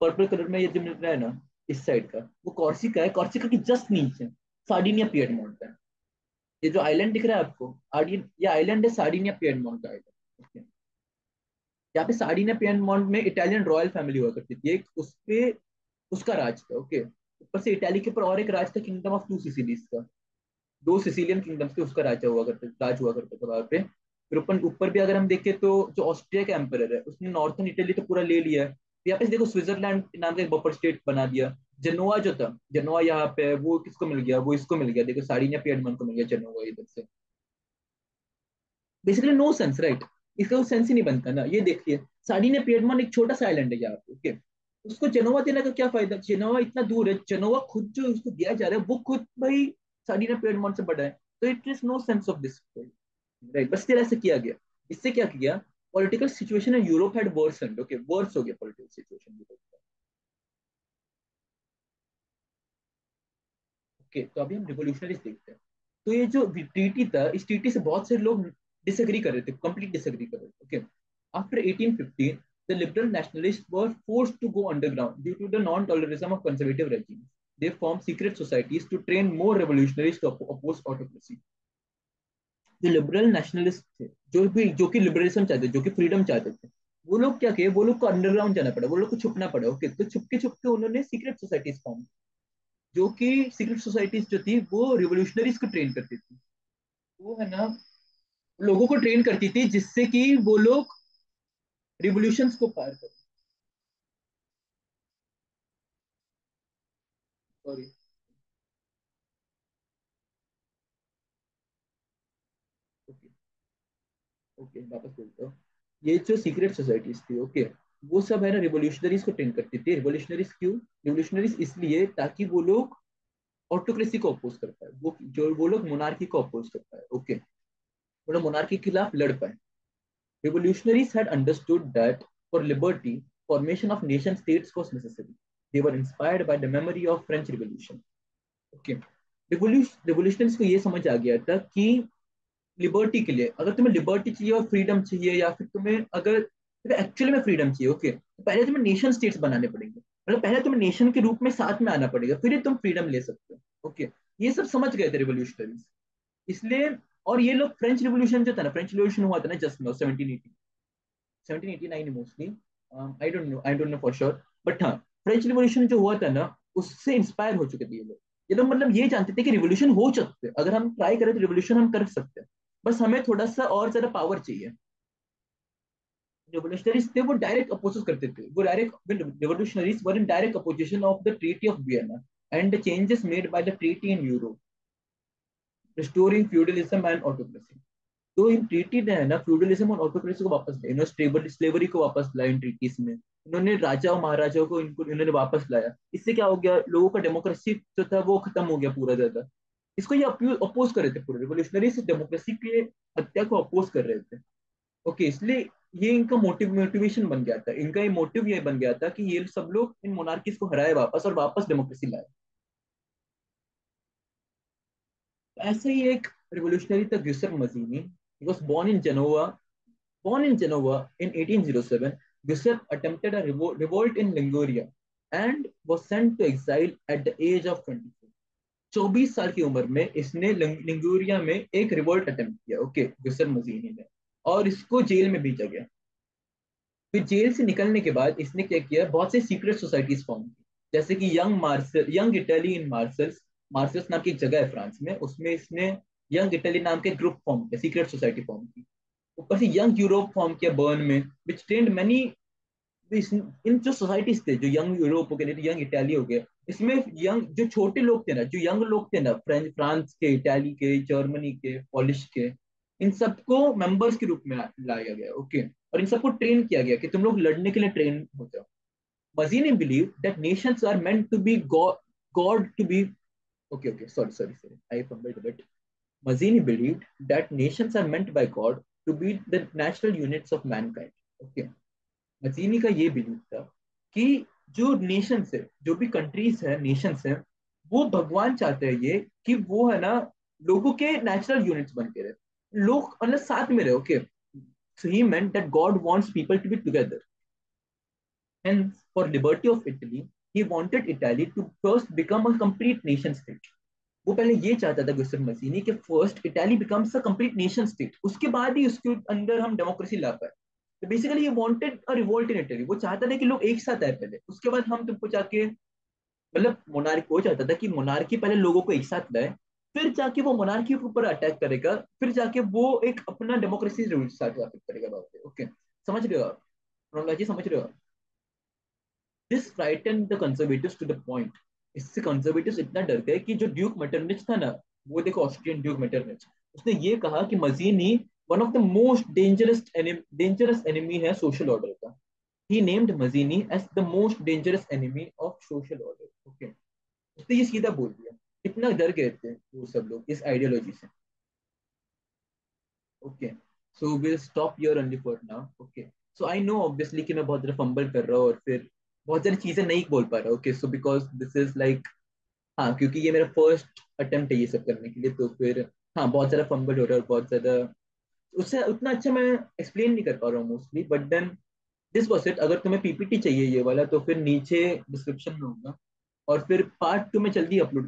पर्पल कलर में ये जो मिल रहा है ना इस साइड का, वो कॉर्सिका है। कॉर्सिका की जस्ट नीचे सार्डिनिया पिएडमोंट है। ये जो आइलैंड दिख रहा है आपको, आर्डिन, ये आइलैंड है सार्डिनिया पिएडमोंट का आइलैंड, ओके। यहाँ पे सार्डिनिया पिएडमोंट में इटालियन रॉयल फैमिली हुआ करती थी, एक उस पे उसका राज था, ओके। ऊपर से इटाली के ऊपर और एक राज था, किंगडम ऑफ टू सिसिलीज का। दो सिसिलियन किंगडम्स थे, उसका राज हुआ करता था वहां पे। फिर ऊपर ऊपर भी अगर हम देखें तो जो ऑस्ट्रिया का एम्परर है उसने नॉर्थन इटली तो पूरा ले लिया है। तो यहाँ पे देखो स्विट्जरलैंड नाम का एक बफर स्टेट बना दिया। जनोआ जो था, जनोआ यहाँ पे है, वो किसको मिल गया, वो इसको मिल गया, देखो सार्डिनिया पिएडमोंट को मिल गया जनोआ इधर से। Basically no sense, right. इसका कोई सेंस ही नहीं बनता ना। ये देखिए, सार्डिनिया पिएडमोंट एक छोटा सा आइलैंड है यहाँ पे, ओके। उसको जनोवा देने का क्या फायदा, जनोवा इतना दूर है, जनोवा खुद जो उसको दिया जा रहा है वो खुद भाई सार्डिनिया पिएडमोंट से बड़ा है। तो it is no sense of this, right. बस फिर ऐसे किया गया। इससे क्या किया, political situation in Europe had worsened, okay, worse हो गया पॉलिटिकल सिचुएशन यूरोप का। ओके, तो अभी हम रिवोल्यूशनरीज देखते हैं। तो ये जो ट्रीटी था, इस ट्रीटी से बहुत से लोग डिसएग्री कर रहे थे, कंप्लीट डिसएग्री कर रहे थे, okay. After 1815 the liberal nationalists were forced to go underground due to the non-tolerism of conservative regimes. They formed secret societies to train more revolutionaries to oppose autocracy. जो लिबरल नेशनलिस्ट थे, जो कि लिबरलिज्म चाहते थे, जो कि फ्रीडम चाहते थे, वो लोग क्या किए, वो लोग को अंडरग्राउंड जाना पड़ा, वो लोग को छुपना पड़ा, ओके। तो छुपके छुपके उन्होंने सीक्रेट सोसाइटीज फॉर्म, जो कि सीक्रेट सोसाइटीज जो थी वो रिवोल्यूशनरीज को ट्रेन करती थी। वो है ना, लोगों को ट्रेन करती थी जिससे कि वो लोग रिवोल्यूशंस को पार करें। सॉरी, ओके, ओके, वापस बोलता हूँ। ये जो सीक्रेट सोसाइटीज थी, ओके, वो सब है ना रिवोल्यूशनरीज को ट्रेन करती थी। रिवोल्यूशनरीज क्यों, रिवोल्यूशनरीज इसलिए ताकि वो लोग ऑटोक्रेसी को अपोज कर पाए, वो लोग मोनार्की को अपोज कर पाए, ओके। वो लोग मोनार्की के खिलाफ लड़ पाए। Revolutionaries had understood that for liberty, formation of nation states was necessary. They were inspired by the memory of French Revolution. Okay. Revolutionaries को ये समझ आ गया था कि लिबर्टी के लिए, अगर तुम्हें लिबर्टी चाहिए और फ्रीडम चाहिए, या फिर तुम्हें अगर एक्चुअली में फ्रीडम चाहिए, ओके, तो पहले तुम्हें नेशन स्टेट्स बनाने पड़ेंगे, मतलब पहले तुम्हें नेशन के रूप में साथ में आना पड़ेगा, फिर तुम फ्रीडम ले सकते हो, ओके। ये सब समझ गए थे रिवोल्यूशनरीज, इसलिए। और ये लोग, फ्रेंच रिवोल्यूशन जो था ना, फ्रेंच रिवोल्यूशन हुआ था ना just no 1789 mostly, I don't know for sure, but हाँ, फ्रेंच रिवोल्यूशन जो हुआ था ना, उससे इंस्पायर हो चुके थे ये लोग। ये लोग मतलब ये जानते थे कि रिवोल्यूशन हो सकते हैं, अगर हम ट्राई करें तो रिवोल्यूशन हम कर सकते हैं, बस हमें थोड़ा सा और ज्यादा पावर चाहिए। रिवोल्यूशनरीज थे वो डायरेक्ट अपोज करते थे, वो direct, revolutionaries were in direct opposition of the treaty of Vienna and the changes made by the treaty in Europe, restoring feudalism and autocracy. तो इन ट्रीटी ने है ना फ्यूडलिज्म और ऑटोक्रेसी को वापस लाया, इन्होंने स्टेबल स्लेवरी को वापस लाया इन ट्रीटीज में, इन्होंने राजा और महाराजाओं को इनको इन्होंने वापस लाया। इससे क्या हो गया, लोगों का डेमोक्रेसी जो था वो खत्म हो गया पूरा ज्यादा। इसको ये अपोज कर रहे थे, पूरे रिवोल्यूशनरी से डेमोक्रेसी के हत्या को अपोज कर रहे थे, ओके। इसलिए ये इनका मोटिवेशन बन गया था, इनका ये मोटिव ये बन गया था कि ये सब लोग इन मोनार्कीज को हराए वापस और वापस डेमोक्रेसी लाए। ऐसे ही एक रिवोल्यूशनरी था गिउसेप मजीनी, he was born in Genoa in 1807. Giuseppe attempted a revolt in Liguria and was sent to exile at the age of 24. 24 साल की उम्र में इसने लिंगूरिया में एक रिवोल्ट अटेम्प्ट किया, ओके, गुस्सेप मजीनी ने, और इसको जेल में भेजा गया। फिर जेल से निकलने के बाद इसने क्या किया, बहुत से सीक्रेट सोसाइटीज फॉर्म की, जैसे कि यंग इटली इन मार्सल्स, मार्सल्स नाम की एक जगह है फ्रांस में, उसमें इसने यंग इटली नाम के ग्रुप फॉर्म किया, सीक्रेट सोसाइटी फॉर्म की। ऊपर से यंग यूरोप फॉर्म किया बर्न में, विच ट्रेंड मैनी, इन जो सोसाइटीज थे, जो यंग यूरोप हो गया, यंग इटाली हो गया, इसमें यंग जो छोटे लोग थे ना, जो यंग लोग थे ना, फ्रांस के, इटाली के, जर्मनी के, पॉलिश के, इन सबको मेंबर्स के रूप में लाया गया, ओके। और इन सबको ट्रेन किया गया कि तुम लोग लड़ने के लिए ट्रेन हो जाओ। Mazzini believed that nations are meant to be God to be, okay, sorry, I fumbled a bit. Mazzini believed that nations are meant by God to be the natural units of mankind, okay। मजीनी का ये बिलीव था कि जो नेशंस है, जो भी कंट्रीज है, नेशंस है, वो भगवान चाहते हैं ये कि वो है ना, लोगों के नेचुरल यूनिट्स बन के रहे, लोग मतलब साथ में रहे, okay. So he meant that God wants people to be together. Hence, for liberty of Italy, he wanted Italy to first become a complete nation state. वो पहले ये चाहता था गुस्सेप मसीनी कि first Italy becomes a complete nation state, उसके बाद ही उसके अंदर हम डेमोक्रेसी ला पाए। तो बेसिकली ये wanted a revolt in Italy, वो चाहता था कि लोग एक साथ आए पहले, उसके बाद हम तुमको जाके, मतलब मोनार्की, वो चाहता था कि मोनार्की पहले लोगों को एक साथ लाए, फिर जाके वो मोनार्की के ऊपर अटैक करेगा, फिर जाके वो एक अपना डेमोक्रेसी रूल स्टार्ट करेगा। ओके, समझ रहे हो आप? क्रोनोलॉजी समझ रहे हो आप? This frighten the conservatives to the point. इससे कंजर्वेटिव्स इतना डर गए कि जो ड्यूक मेटरनिच था ना, वो देखो ऑस्ट्रियन ड्यूक मेटरनिच, उसने ये कहा कि Mazzini one of the most dangerous enemy है सोशल ऑर्डर का। He named Mazzini as the most dangerous enemy of social order, okay. उसने ये सीधा बोल दिया, इतना डर गए थे वो सब लोग इस आइडियोलॉजी से, okay. So will stop here only for now, okay. So I know obviously कि मैं बहुत ज्यादा फंबल कर रहा हूँ और फिर बहुत सारी चीजें नहीं बोल पा रहा, okay. So because this is like, हाँ, क्योंकि ये मेरा फर्स्ट अटेम्प्ट है ये सब करने के लिए, तो फिर हाँ, बहुत ज्यादा फंबल हो रहा है और बहुत ज्यादा उससे उतना अच्छा मैं एक्सप्लेन नहीं कर पा रहा हूँ mostly, but then this was it. अगर तुम्हें पीपीटी चाहिए ये वाला तो फिर नीचे डिस्क्रिप्शन में होगा, और फिर पार्ट 2 में जल्दी अपलोड